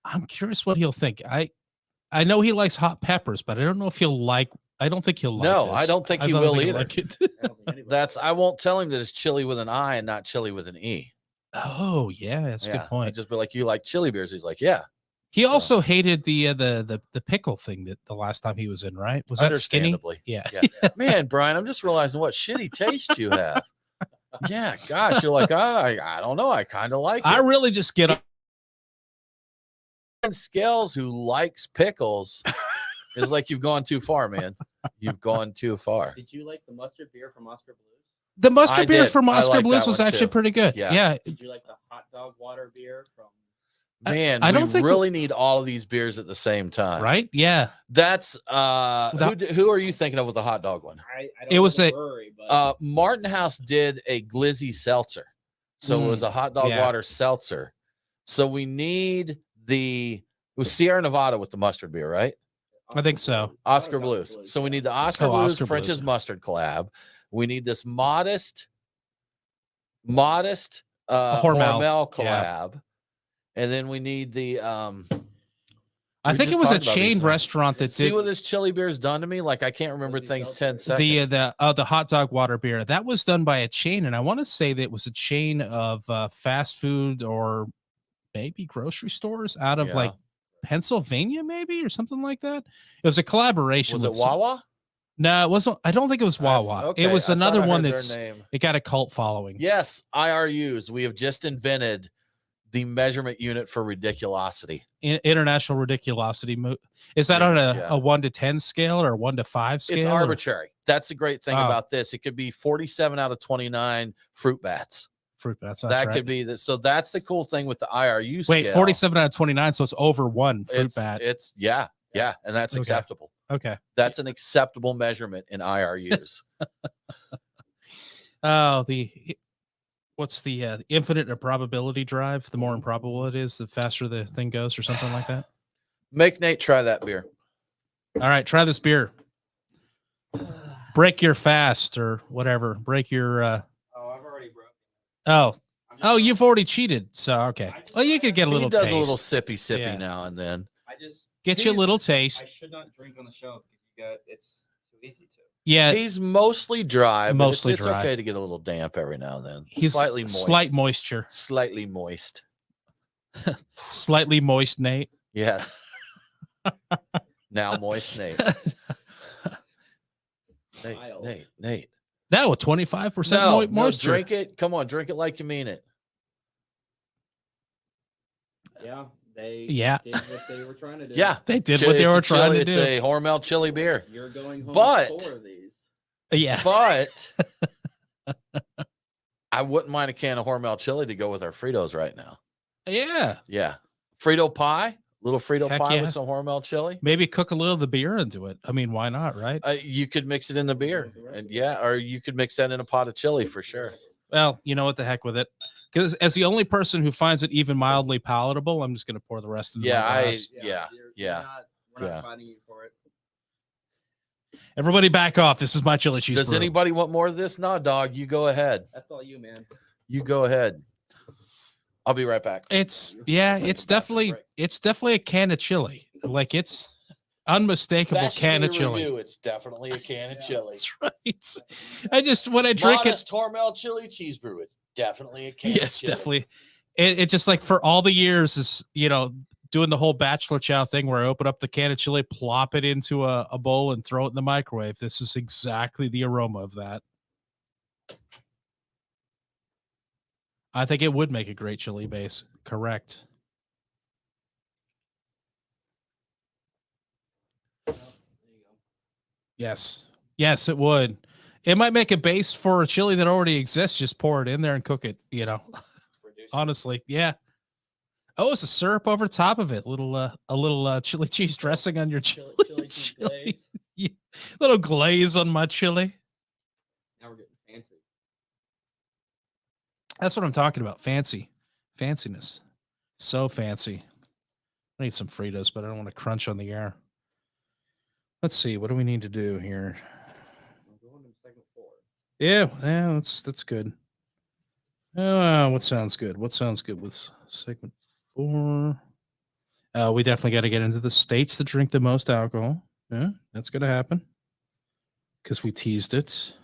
I'm curious what he'll think. I know he likes hot peppers, but I don't know if he'll like. I don't think he'll like.
No,
this.
I don't think he
don't
will
think he'll
either.
like it.
I don't think anybody
That's I won't tell him that it's chili with an I and not chili with an E.
Oh yeah, that's a
Yeah,
good point.
I'd just be like, you like chili beers? He's like, yeah.
He also hated the pickle thing that the last time he was in, right? Was that Skinny?
Understandably.
Yeah.
Yeah. Man, Brian, I'm just realizing what shitty taste you have. Yeah, gosh, you're like, I don't know. I kind of like
I
it.
really just get up.
Brian Scales, who likes pickles, is like, you've gone too far, man. You've gone too far.
Did you like the mustard beer from Oscar Blues?
The mustard
I
beer
did.
from
I
Oscar
like
Blues
that
was
one,
actually
too.
pretty good.
Yeah.
Yeah.
Did you like the hot dog water beer from?
Man,
I don't
we
think-
really need all of these beers at the same time.
Right? Yeah.
That's who are you thinking of with the hot dog one?
I don't
It
know
was
the
a-
brewery, but
Martin House did a glizzy seltzer. So it was a hot dog
yeah.
water seltzer. So we need it was Sierra Nevada with the mustard beer, right?
I think so.
Oscar Blues. So we need the Oscar
Oh,
Blues
Oscar
French's
Blues.
mustard collab. We need this modest
Hormel.
Hormel collab.
Yeah.
And then we need the
I
we
think it
just
was a
talked about these
chain
things.
restaurant that
See
did
what this chili beer's done to me? Like I can't remember
Glizzy
things
seltzer.
10 seconds.
the hot dog water beer. That was done by a chain, and I want to say that it was a chain of fast food or maybe grocery stores out of
Yeah.
like Pennsylvania, maybe, or something like that. It was a collaboration.
Was it
with some-
Wawa?
No, it wasn't. I don't think it was Wawa.
Okay,
It was
I thought
another
I
one
heard their
that's
name.
it got a cult following.
Yes, IRUs. We have just invented the measurement unit for ridiculosity.
International Ridiculosity. Is that on
Units,
a,
yeah.
a 1 to 10 scale or a 1 to 5 scale?
It's
or-
arbitrary. That's the great thing
Oh.
about this. It could be 47 out of 29 fruit bats.
Fruit bats.
That
That's right.
could be the so that's the cool thing with the IRU
Wait,
scale.
47 out of 29, so it's over one fruit
It's,
bat.
it's yeah, and that's
Okay.
acceptable.
Okay.
That's an acceptable measurement in IRUs.
Oh, what's the infinite improbability drive? The more improbable it is, the faster the thing goes, or something like that.
Make Nate try that beer.
All right, try this beer. Break your fast or whatever. Break your.
oh, I've already broken.
Oh,
I'm just-
oh, you've already cheated. So okay. Well, you could get a
He
little.
does
taste.
a little sippy
Yeah.
now and then.
I just
Get you a
he's-
little
I
taste.
should not drink on the show because it's too easy to.
Yeah,
He's mostly dry, but
Mostly
it's
dry.
okay to get a little damp every now and then.
he's
Slightly moist.
slight moisture,
Slightly moist.
slightly moist, Nate.
Yes. Now moist Nate.
Mild.
Nate.
That with 25%
No,
moisture.
drink it. Come on, drink it like you mean it.
Yeah, they
Yeah.
did what they were trying to do.
Yeah.
They did
Chi-
what they
it's
were
a
trying
chili-
to
It's
do.
a Hormel chili beer.
You're going home
But-
with 4 of these.
Yeah.
But I wouldn't mind a can of Hormel chili to go with our Fritos right now.
Yeah.
Yeah. Frito pie, little Frito
Heck
pie
yeah.
with some Hormel chili.
Maybe cook a little of the beer into it. I mean, why not, right?
You could mix it in the beer. And yeah, or you could mix that in a pot of chili for sure.
Well, you know what, the heck with it. Because as the only person who finds it even mildly palatable, I'm just going to pour the rest into
Yeah,
my glass.
Yeah, yeah,
We're not
yeah.
fighting you for it.
Everybody back off. This is my chili cheese
Does
brew.
anybody want more of this? No, dog. You go ahead.
That's all you, man.
You go ahead. I'll be right back.
It's definitely a can of chili. Like it's unmistakable
That should
can
be
of
a
chili.
review. It's definitely a can of chili.
That's right. I just when I drink it,
Modest Hormel chili cheese brew. It's definitely a can.
yes,
of chili.
definitely. It just like for all the years is doing the whole bachelor chow thing where I open up the can of chili, plop it into a bowl, and throw it in the microwave. This is exactly the aroma of that. I think it would make a great chili base. Correct.
There you go.
Yes. Yes, it would. It might make a base for a chili that already exists. Just pour it in there and cook it, honestly. Yeah. Oh, it's a syrup over top of it. A little chili cheese dressing on your chili.
Chili cheese glaze.
Yeah. Little glaze on my chili.
Now we're getting fancy.
That's what I'm talking about. Fanciness. So fancy. I need some Fritos, but I don't want to crunch on the air. Let's see. What do we need to do here?
We're going to segment 4.
Yeah, that's good. What sounds good? What sounds good with segment 4? We definitely got to get into the states that drink the most alcohol. Yeah, that's going to happen because we teased it.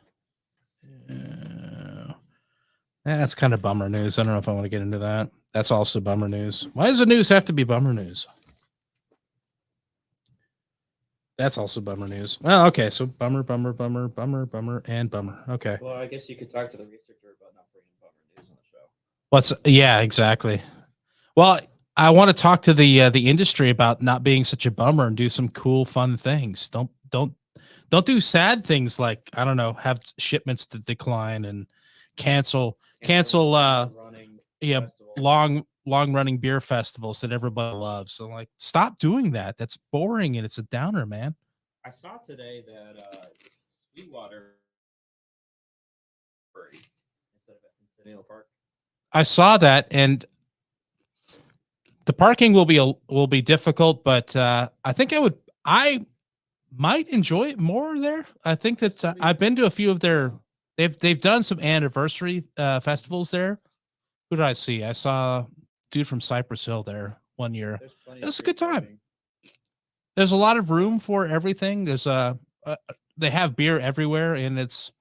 That's kind of bummer news. I don't know if I want to get into that. That's also bummer news. Why does the news have to be bummer news? That's also bummer news. Well, okay, so bummer, and bummer. Okay.
Well, I guess you could talk to the researcher about not bringing bummer news on the show.
Yeah, exactly. Well, I want to talk to the industry about not being such a bummer and do some cool, fun things. Don't do sad things like, I don't know, have shipments to decline and cancel
running
long running beer festivals that everybody loves. So like, stop doing that. That's boring and it's a downer, man.
I saw today that Sweetwater Brewery instead of at Centennial Park.
I saw that, and the parking will be difficult, but I think I might enjoy it more there. I think that I've been to a few of their. They've done some anniversary festivals there. Who did I see? I saw a dude from Cypress Hill there one year. It was a good time. There's a lot of room for everything. There's they have beer everywhere, and it's.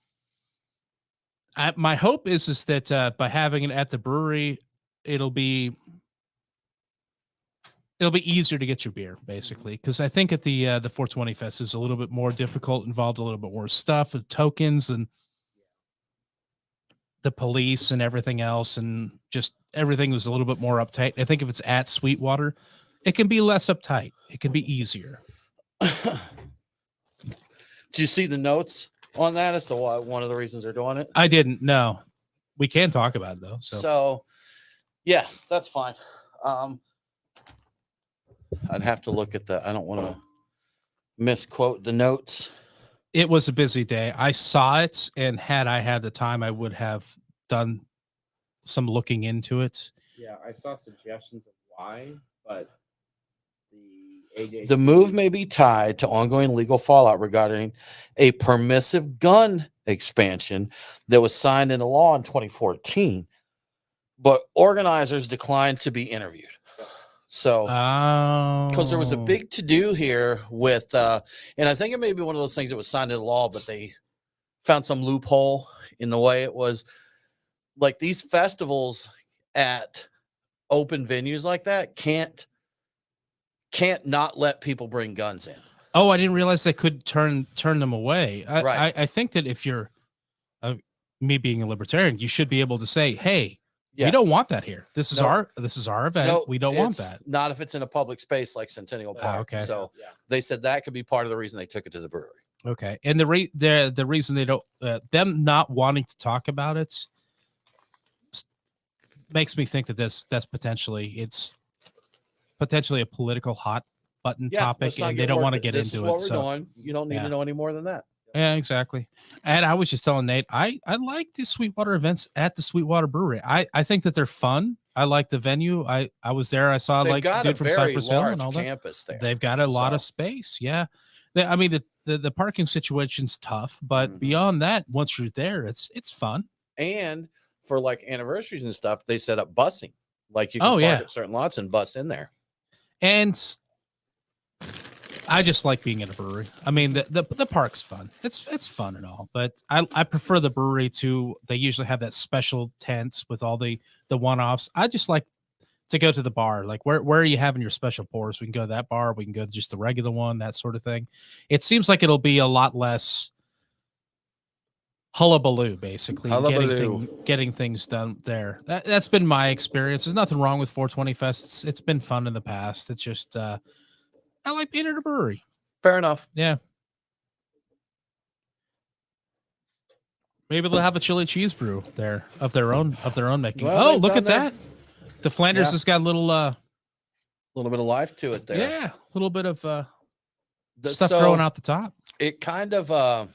My hope is that by having it at the brewery, it'll be easier to get your beer, basically. Because I think at the 420 Fest is a little bit more difficult, involved a little bit more stuff and tokens and the police and everything else, and just everything was a little bit more uptight. I think if it's at Sweetwater, it can be less uptight. It can be easier.
Do you see the notes on that as to why one of the reasons they're doing it?
I didn't know. We can talk about it though.
So yeah, that's fine. I'd have to look at I don't want to misquote the notes.
It was a busy day. I saw it, and had I had the time, I would have done some looking into it.
Yeah, I saw suggestions of why, but
the move may be tied to ongoing legal fallout regarding a permissive gun expansion that was signed into law in 2014, but organizers declined to be interviewed. So, because there was a big to-do here with, and I think it may be one of those things that was signed into law, but they found some loophole in the way it was. Like these festivals at open venues like that can't not let people bring guns in.
Oh, I didn't realize they could turn them away.
Right.
I think that if you're me being a libertarian, you should be able to say, "Hey,
yeah,
we don't want that here. This is our event.
No,
we don't want that."
Not if it's in a public space like Centennial Park.
Okay.
So they said that could be part of the reason they took it to the brewery.
Okay. And the reason they don't them not wanting to talk about it makes me think that it's potentially a political hot button topic, and they don't want to get into it.
So you don't need to know any more than that.
Yeah, exactly. And I was just telling Nate, I like the Sweetwater events at the Sweetwater Brewery. I think that they're fun. I like the venue. I was there. I saw
They've
like
got
dude
a
from
very
Cypress Hill and all that.
Campus there.
They've got a lot of space. Yeah. I mean the parking situation's tough, but beyond that, once you're there, it's fun.
And for like anniversaries and stuff, they set up busing. Like you can park at certain lots and bus in there.
And I just like being at a brewery. I mean, the park's fun. It's fun and all, but I prefer the brewery to. They usually have that special tent with all the one-offs. I just like to go to the bar. Like where are you having your special pours? We can go to that bar. We can go to just the regular one, that sort of thing. It seems like it'll be a lot less hullabaloo, basically.
Hullabaloo.
Getting things done there. That's been my experience. There's nothing wrong with 420 Fest. It's been fun in the past. It's just I like being at a brewery.
Fair enough.
Yeah. Maybe they'll have a chili cheese brew there of their own making.
Well,
look at
that.
The Flanders has got a little
bit of life to it there.
Yeah, a little bit of stuff growing out the top.
It kind of I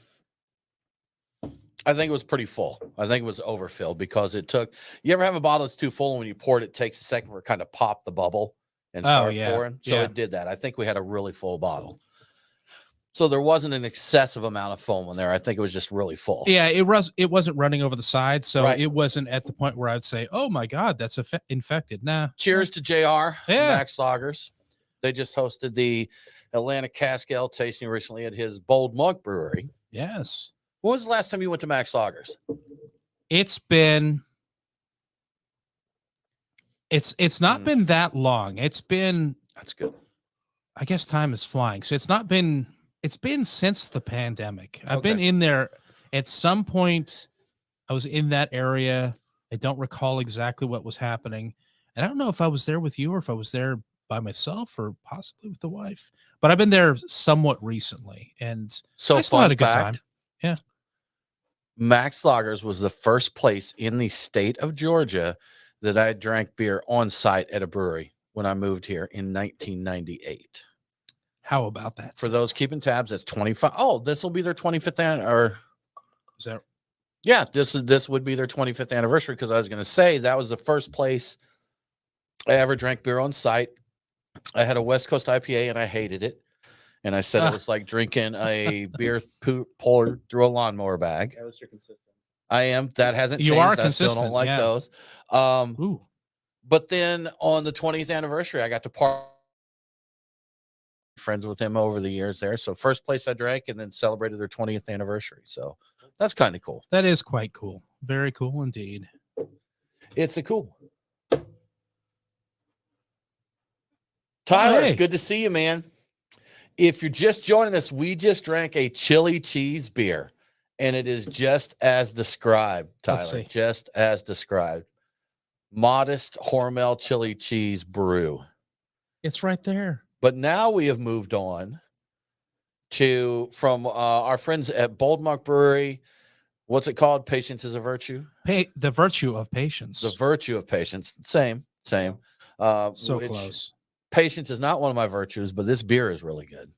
think it was pretty full. I think it was overfilled because it took. You ever have a bottle that's too full, and when you pour it, it takes a second for it kind of pop the bubble and start pouring. So it did that. I think we had a really full bottle. So there wasn't an excessive amount of foam in there. I think it was just really full.
Yeah, it wasn't running over the side, so it wasn't at the point where I'd say, "Oh my God, that's infected." Nah.
Cheers to JR. Max Lagers. They just hosted the Atlanta Cask Ale tasting recently at his Bold Monk Brewery.
Yes.
When was the last time you went to Max Lagers?
It's not been that long. It's been.
That's good.
I guess time is flying. So it's been since the pandemic. I've been in there at some point. I was in that area. I don't recall exactly what was happening. And I don't know if I was there with you or if I was there by myself or possibly with the wife, but I've been there somewhat recently. And
so
I still had a good time. Yeah.
Max Lagers was the first place in the state of Georgia that I drank beer on site at a brewery when I moved here in 1998.
How about that?
For those keeping tabs, that's 25. Oh, this will be their 25th
is that?
Yeah, this would be their 25th anniversary, because I was going to say that was the first place I ever drank beer on site. I had a West Coast IPA and I hated it. And I said it was like drinking a beer poured through a lawnmower bag.
That was your consistent.
I am. That hasn't changed.
You are
I
consistent.
still don't like those.
Ooh.
But then on the 20th anniversary, I got to party friends with him over the years there. So first place I drank and then celebrated their 20th anniversary. So that's kind of cool.
That is quite cool. Very cool indeed.
It's a cool. Tyler, good to see you, man. If you're just joining us, we just drank a chili cheese beer, and it is just as described, Tyler. Just as described. Modest Hormel chili cheese brew.
It's right there.
But now we have moved on from our friends at Bold Monk Brewery. What's it called? Patience is a virtue.
The virtue of patience.
The virtue of patience. Same.
So close.
Patience is not one of my virtues, but this beer is really good.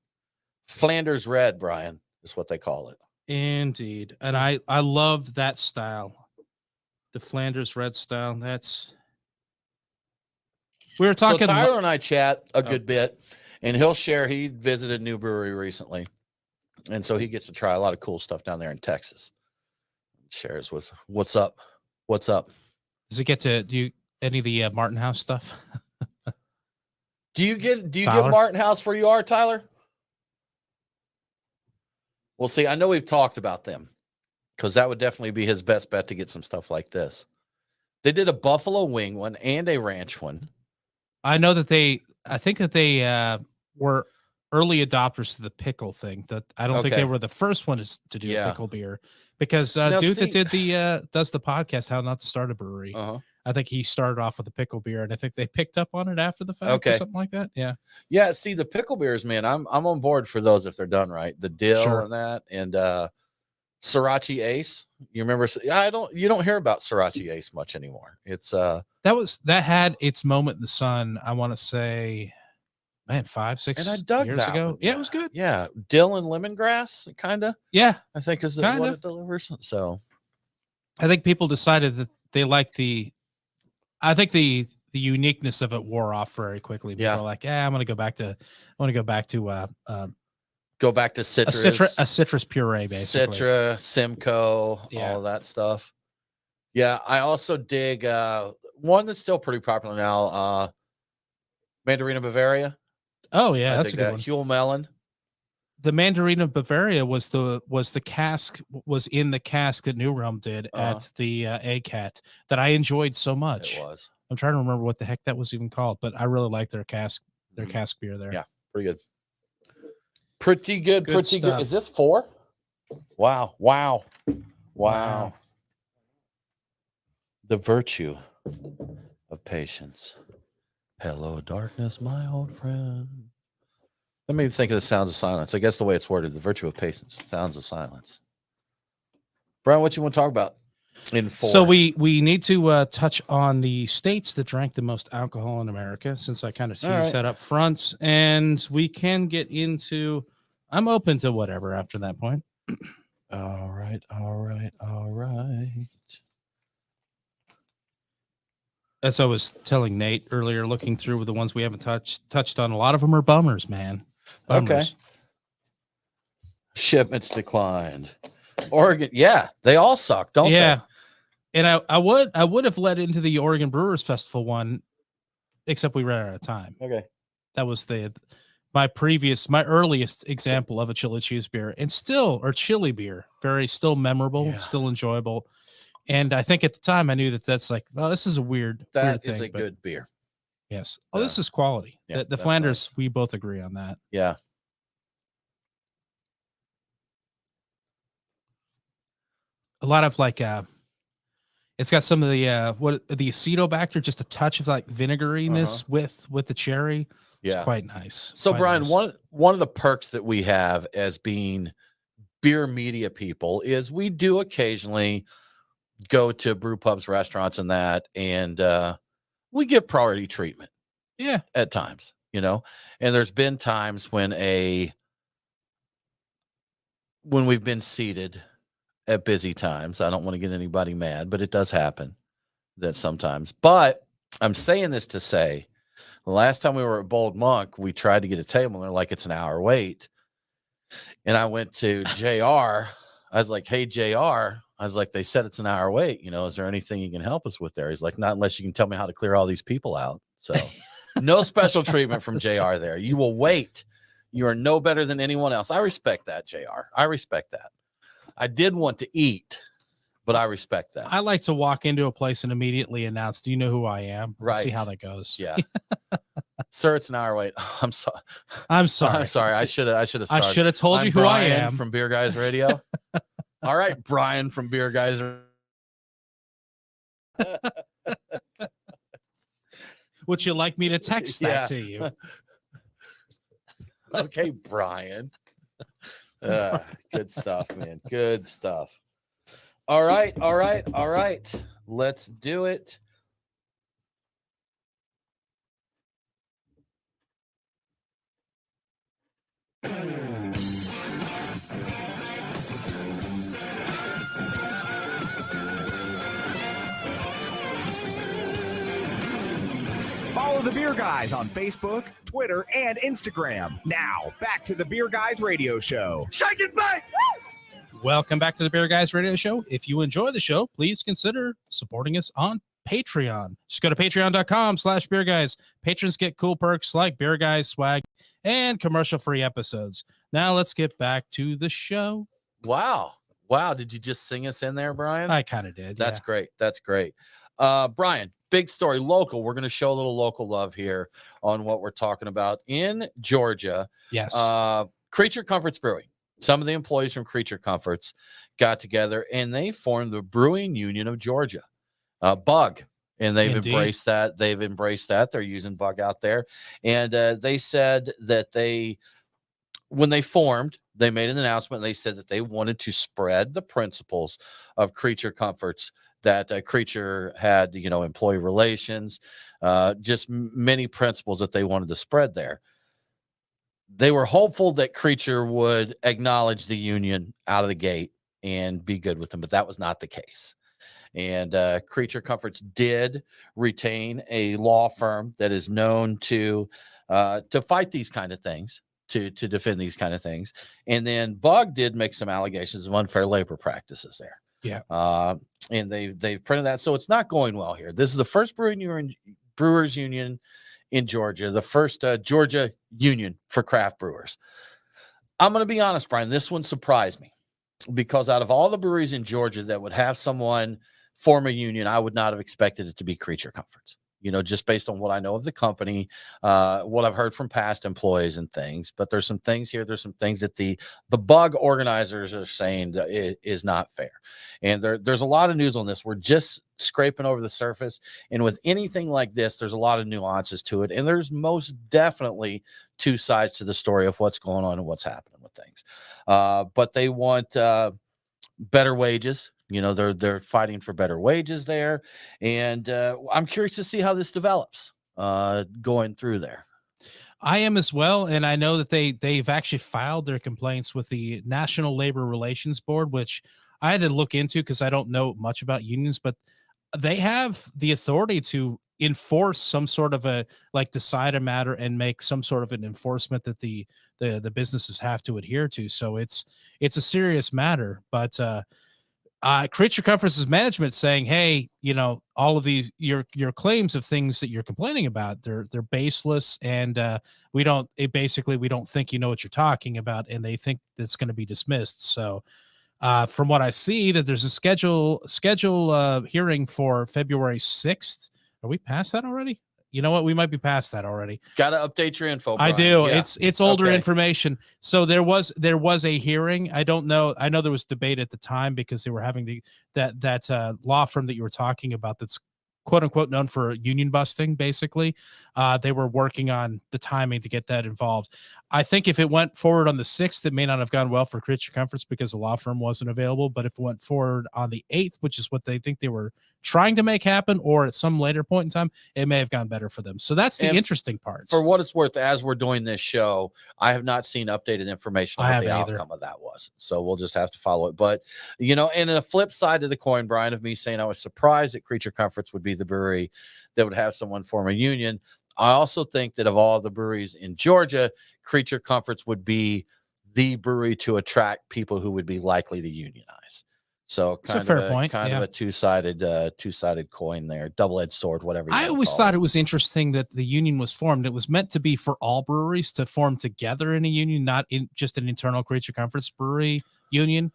Flanders Red, Brian, is what they call it.
Indeed. And I love that style. The Flanders Red style. We were talking.
So Tyler and I chat a good bit, and he'll share. He visited a new brewery recently, and so he gets to try a lot of cool stuff down there in Texas. Shares with what's up.
Does he get to do any of the Martin House stuff?
Do you get Martin House where you are, Tyler? Well, see, I know we've talked about them, because that would definitely be his best bet to get some stuff like this. They did a buffalo wing one and a ranch one.
I know that I think that they were early adopters to the pickle thing. That I don't think they were the first ones to do pickle beer, because that does the podcast How Not to Start a Brewery. I think he started off with a pickle beer, and I think they picked up on it after the fact or something like that. Yeah.
Yeah. See, the pickle beers, man, I'm on board for those if they're done right. The dill and that, and Sriracha Ace. You remember? You don't hear about Sriracha Ace much anymore. It's
that had its moment in the sun. I want to say, man, 5-6
and I dug
years
that
ago.
one.
Yeah, it was good.
Yeah, dill and lemongrass, kind of.
Yeah,
I think is what it delivers. So,
I think people decided that they like the uniqueness of it wore off very quickly. People were like, I want to go back to citrus. A citrus puree, basically.
Citra, Simcoe, all of that stuff. Yeah, I also dig one that's still pretty popular now, Mandarina Bavaria.
Oh yeah, that's a good one.
Huell Melon.
The Mandarina Bavaria was in the cask that New Realm did at the ACAT that I enjoyed so much.
It was.
I'm trying to remember what the heck that was even called, but I really liked their cask beer there.
Yeah, pretty good. Pretty good.
Stuff.
Is this 4? Wow. Wow. The virtue of patience. Hello, darkness, my old friend. Let me think of the sounds of silence. I guess the way it's worded, the virtue of patience, sounds of silence. Brian, what you want to talk about?
So we need to touch on the states that drank the most alcohol in America, since I kind of teased that up front, and we can get into. I'm open to whatever after that point.
All right.
As I was telling Nate earlier, looking through the ones we haven't touched on, a lot of them are bummers, man. Bummers.
Okay. Shipments declined. Oregon, yeah, they all suck, don't they?
And I would have led into the Oregon Brewers Festival one, except we ran out of time.
Okay.
That was my earliest example of a chili cheese beer, and chili beer, still memorable, still enjoyable. And I think at the time I knew that's like, oh, this is a weird
That
thing,
is a good beer.
Yes. Oh, this is quality.
Yeah,
the Flanders, nice. We both agree on that.
Yeah.
A lot of it's got some of the the Acetobacter, just a touch of like vinegariness with the cherry.
Yeah,
it's quite nice.
So
quite
Brian,
nice.
one of the perks that we have as being beer media people is we do occasionally go to brew pubs, restaurants, and we get priority treatment.
Yeah,
at times, and there's been times when we've been seated at busy times. I don't want to get anybody mad, but it does happen that sometimes. But I'm saying this to say, the last time we were at Bold Monk, we tried to get a table, and they're like, it's an hour wait. And I went to JR. I was like, hey, JR. I was like, they said it's an hour wait. Is there anything you can help us with there? He's like, not unless you can tell me how to clear all these people out. So no special treatment from JR there. You will wait. You are no better than anyone else. I respect that, JR. I respect that. I did want to eat, but I respect that.
I like to walk into a place and immediately announce, do you know who I am?
Right.
See how that goes.
Yeah. Sir, it's an hour wait. I'm sorry.
I'm sorry.
I should have started.
I should have told you who
Brian
I am.
From Beer Guys Radio. All right, Brian from Beer Guys.
Would you like me to text that to you?
Okay, Brian. Good stuff, man. Good stuff. All right. Let's do it.
Follow the Beer Guys on Facebook, Twitter, and Instagram. Now, back to the Beer Guys Radio Show.
Shake it back!
Welcome back to the Beer Guys Radio Show. If you enjoy the show, please consider supporting us on Patreon. Just go to patreon.com/Beer Guys. Patrons get cool perks like Beer Guys swag and commercial-free episodes. Now let's get back to the show.
Wow. Did you just sing us in there, Brian?
I kind of did.
That's great. Brian, big story, local. We're going to show a little local love here on what we're talking about in Georgia.
Yes.
Creature Comforts Brewing. Some of the employees from Creature Comforts got together and they formed the Brewing Union of Georgia, Bug. And they've embraced that. They're using Bug out there. And they said that when they formed, they made an announcement. They said that they wanted to spread the principles of Creature Comforts, that Creature had, employee relations, just many principles that they wanted to spread there. They were hopeful that Creature would acknowledge the union out of the gate and be good with them, but that was not the case. And Creature Comforts did retain a law firm that is known to fight these kind of things, to defend these kind of things. And then Bug did make some allegations of unfair labor practices there.
Yeah.
And they've printed that. So it's not going well here. This is the first Brewers Union in Georgia, the first Georgia union for craft brewers. I'm going to be honest, Brian, this one surprised me because out of all the breweries in Georgia that would have someone form a union, I would not have expected it to be Creature Comforts. just based on what I know of the company, what I've heard from past employees and things. But there's some things here. There's some things that the bug organizers are saying that is not fair. And there's a lot of news on this. We're just scraping over the surface. And with anything like this, there's a lot of nuances to it. And there's most definitely two sides to the story of what's going on and what's happening with things. But they want better wages. They're fighting for better wages there. And I'm curious to see how this develops going through there.
I am as well. And I know that they've actually filed their complaints with the National Labor Relations Board, which I had to look into because I don't know much about unions, but they have the authority to enforce some sort of decide a matter and make some sort of an enforcement that the businesses have to adhere to. So it's a serious matter, but Creature Comforts' management saying, hey, all of these your claims of things that you're complaining about, they're baseless, and we don't think you know what you're talking about, and they think that's going to be dismissed. So from what I see, that there's a schedule hearing for February 6th. Are we past that already? You know what? We might be past that already.
Got to update your info, Brian.
I do.
Yeah.
It's older information. So there was a hearing. I don't know. I know there was debate at the time because they were having that law firm that you were talking about that's quote unquote known for union busting. Basically, they were working on the timing to get that involved. I think if it went forward on the 6th, it may not have gone well for Creature Comforts because the law firm wasn't available. But if it went forward on the 8th, which is what they think they were trying to make happen, or at some later point in time, it may have gone better for them. So that's the interesting part.
For what it's worth, as we're doing this show, I have not seen updated information on what the outcome of that was. So we'll just have to follow it. But, and a flip side to the coin, Brian, of me saying I was surprised that Creature Comforts would be the brewery that would have someone form a union. I also think that of all the breweries in Georgia, Creature Comforts would be the brewery to attract people who would be likely to unionize. So kind of a two-sided coin there, double-edged sword, whatever.
I always thought it was interesting that the union was formed. It was meant to be for all breweries to form together in a union, not in just an internal Creature Comforts brewery union.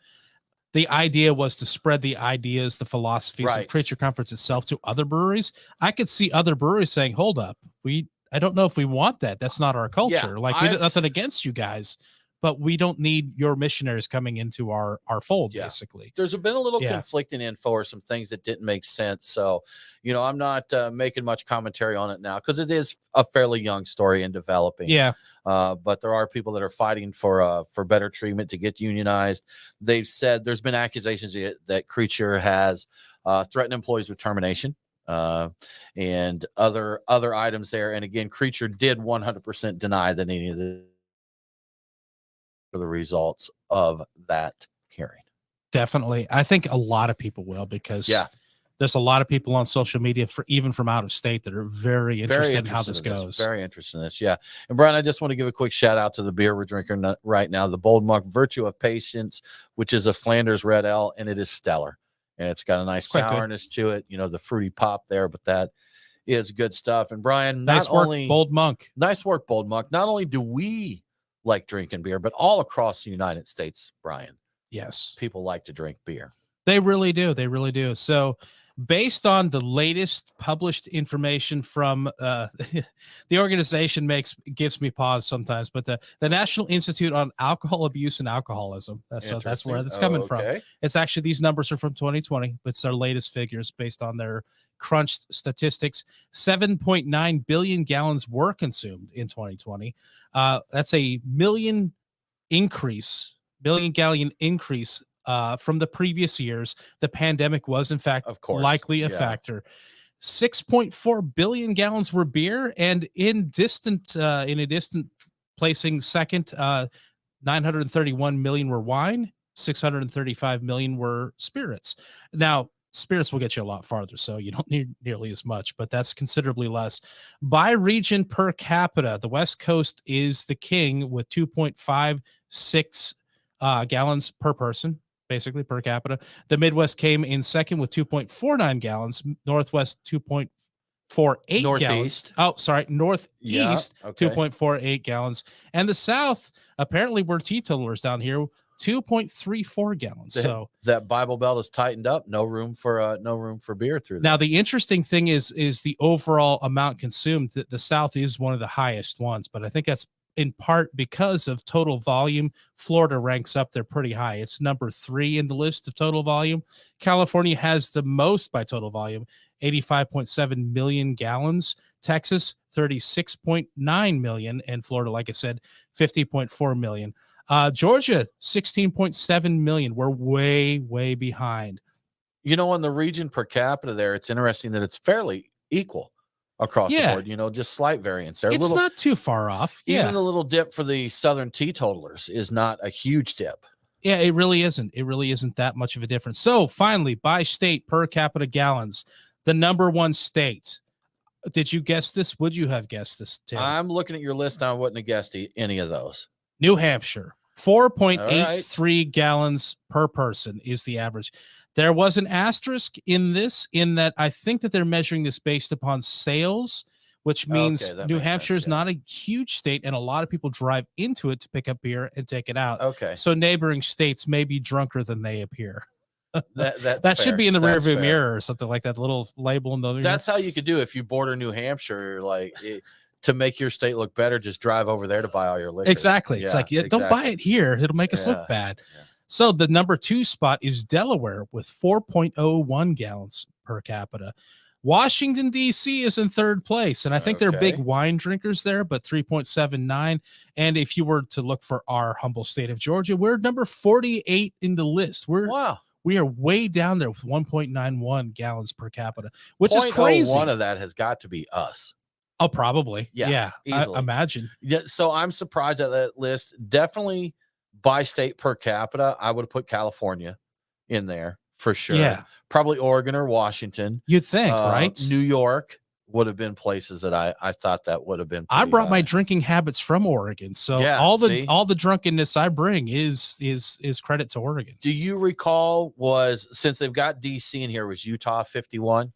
The idea was to spread the ideas, the philosophies of Creature Comforts itself to other breweries. I could see other breweries saying, hold up, I don't know if we want that. That's not our culture. We got nothing against you guys, but we don't need your missionaries coming into our fold, basically.
There's been a little conflicting info or some things that didn't make sense. So, I'm not making much commentary on it now because it is a fairly young story in developing.
Yeah.
But there are people that are fighting for better treatment to get unionized. They've said there's been accusations that Creature has threatened employees with termination. And other items there. And again, Creature did 100% deny that any of the results of that hearing.
Definitely. I think a lot of people will because there's a lot of people on social media even from out of state that are very interested in how this goes.
Very interested in this. Yeah. And Brian, I just want to give a quick shout out to the beer we're drinking right now, the Bold Monk Virtue of Patience, which is a Flanders Red Ale, and it is stellar. And it's got a nice sourness to it, the fruity pop there, but that is good stuff. And Brian,
nice work, Bold Monk.
Nice work, Bold Monk. Not only do we like drinking beer, but all across the United States, Brian.
Yes.
People like to drink beer.
They really do. They really do. So based on the latest published information from the organization gives me pause sometimes, but the National Institute on Alcohol Abuse and Alcoholism. So that's where that's coming from. It's actually, these numbers are from 2020, but it's their latest figures based on their crunched statistics. 7.9 billion gallons were consumed in 2020. That's a million gallon increase from the previous years. The pandemic was, in fact, likely a factor. 6.4 billion gallons were beer, and in a distant placing second, 931 million were wine, 635 million were spirits. Now, spirits will get you a lot farther, so you don't need nearly as much, but that's considerably less. By region per capita, the West Coast is the king with 2.56 gallons per person, basically per capita. The Midwest came in second with 2.49 gallons. Northwest 2.48 gallons. Oh, sorry, Northeast 2.48 gallons. And the South, apparently we're teetotalers down here, 2.34 gallons. So
that Bible Belt is tightened up. No room for beer through there.
Now, the interesting thing is the overall amount consumed. The South is one of the highest ones, but I think that's in part because of total volume. Florida ranks up there pretty high. It's number 3 in the list of total volume. California has the most by total volume, 85.7 million gallons. Texas, 36.9 million. And Florida, like I said, 50.4 million. Georgia, 16.7 million. We're way, way behind.
You know, on the region per capita there, it's interesting that it's fairly equal across the board. You know, just slight variance there.
It's not too far off.
Even the little dip for the Southern teetotalers is not a huge dip.
Yeah, it really isn't. It really isn't that much of a difference. So finally, by state per capita gallons, the number 1 state. Did you guess this? Would you have guessed this, Tim?
I'm looking at your list. I wouldn't have guessed any of those.
New Hampshire, 4.83 gallons per person is the average. There was an asterisk in this, in that I think that they're measuring this based upon sales, which means New Hampshire is not a huge state, and a lot of people drive into it to pick up beer and take it out.
Okay.
So neighboring states may be drunker than they appear.
That
should be in the rearview mirror or something like that. Little label in the.
That's how you could do if you border New Hampshire, to make your state look better. Just drive over there to buy all your liquor.
Exactly. It's don't buy it here. It'll make us look bad. Yeah. So the number 2 spot is Delaware with 4.01 gallons per capita. Washington, D.C. is in 3rd place, and I think they're big wine drinkers there, but 3.79. And if you were to look for our humble state of Georgia, we're number 48 in the list. We are way down there with 1.91 gallons per capita, which is crazy.
One of that has got to be us.
Oh, probably. Yeah, I imagine.
Yeah, so I'm surprised at that list. Definitely by state per capita, I would have put California in there for sure.
Yeah.
Probably Oregon or Washington.
You'd think, right?
New York would have been places that I thought that would have been.
I brought my drinking habits from Oregon, so all the drunkenness I bring is credit to Oregon.
Do you recall since they've got DC in here, was Utah 51?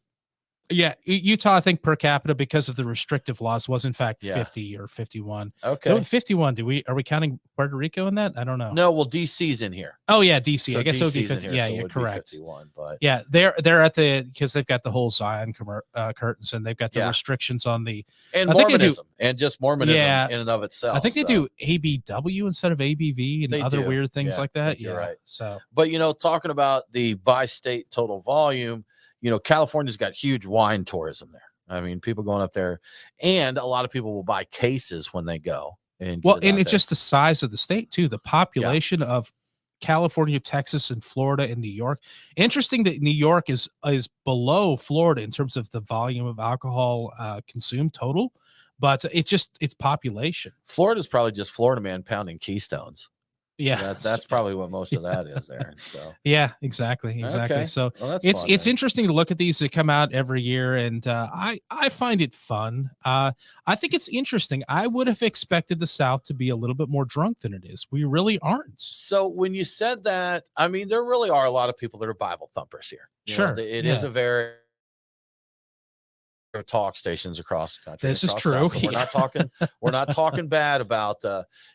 Yeah, Utah, I think per capita, because of the restrictive laws, was in fact 50 or 51.
Okay,
no, 51. Are we counting Puerto Rico in that? I don't know.
No, well, DC's in here.
Oh yeah, DC.
So
I guess it would be 50. Yeah,
so
you're correct.
51, but
yeah, they're at because they've got the whole Zion curtains, and they've got the restrictions on the
Mormonism and just Mormonism in and of itself.
I think they do ABW instead of ABV and other weird things like that.
You're right.
So,
but talking about the by-state total volume. California's got huge wine tourism there. I mean, people going up there, and a lot of people will buy cases when they go. And
it's just the size of the state too. The population of California, Texas, and Florida, and New York. Interesting that New York is below Florida in terms of the volume of alcohol consumed total, but it's population.
Florida's probably just Florida man pounding Keystones.
Yeah,
that's probably what most of that is there. So
yeah, exactly.
Okay.
So
it's
interesting to look at these that come out every year, and I find it fun. I think it's interesting. I would have expected the South to be a little bit more drunk than it is. We really aren't.
So when you said that, I mean, there really are a lot of people that are Bible thumpers here.
Sure,
it is a very talk stations across the country.
This is true.
So we're not talking bad about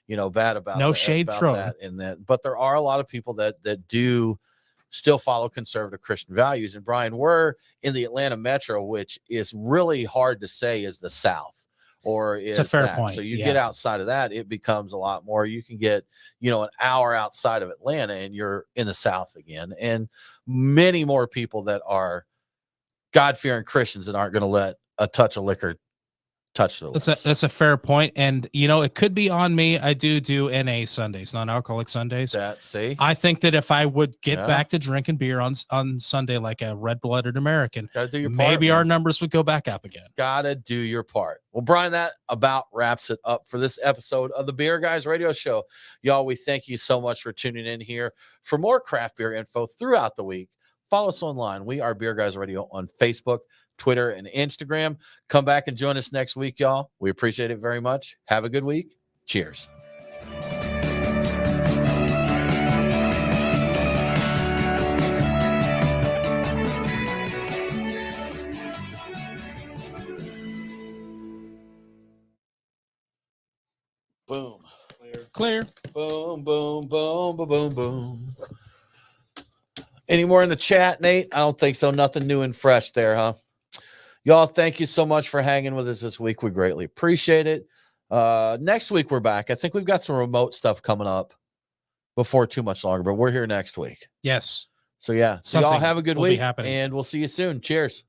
no shade thrown
in that, but there are a lot of people that do still follow conservative Christian values. And Brian, we're in the Atlanta metro, which is really hard to say is the South or is
it's a fair point.
So you get outside of that, it becomes a lot more. You can get an hour outside of Atlanta and you're in the South again, and many more people that are God-fearing Christians that aren't going to let a touch of liquor touch the lips.
That's a fair point. And, it could be on me. I do NA Sundays, non-alcoholic Sundays. I think that if I would get back to drinking beer on Sunday like a red-blooded American, maybe our numbers would go back up again.
Gotta do your part. Well, Brian, that about wraps it up for this episode of the Beer Guys Radio Show. Y'all, we thank you so much for tuning in here. For more craft beer info throughout the week, follow us online. We are Beer Guys Radio on Facebook, Twitter, and Instagram. Come back and join us next week, y'all. We appreciate it very much. Have a good week. Cheers. Boom.
Clear.
Boom, boom, boom, boom, boom, boom. Any more in the chat, Nate? I don't think so. Nothing new and fresh there, huh? Y'all, thank you so much for hanging with us this week. We greatly appreciate it. Next week, we're back. I think we've got some remote stuff coming up before too much longer, but we're here next week.
Yes.
So, yeah. So, y'all have a good
will be
week,
happening.
and we'll see you soon. Cheers.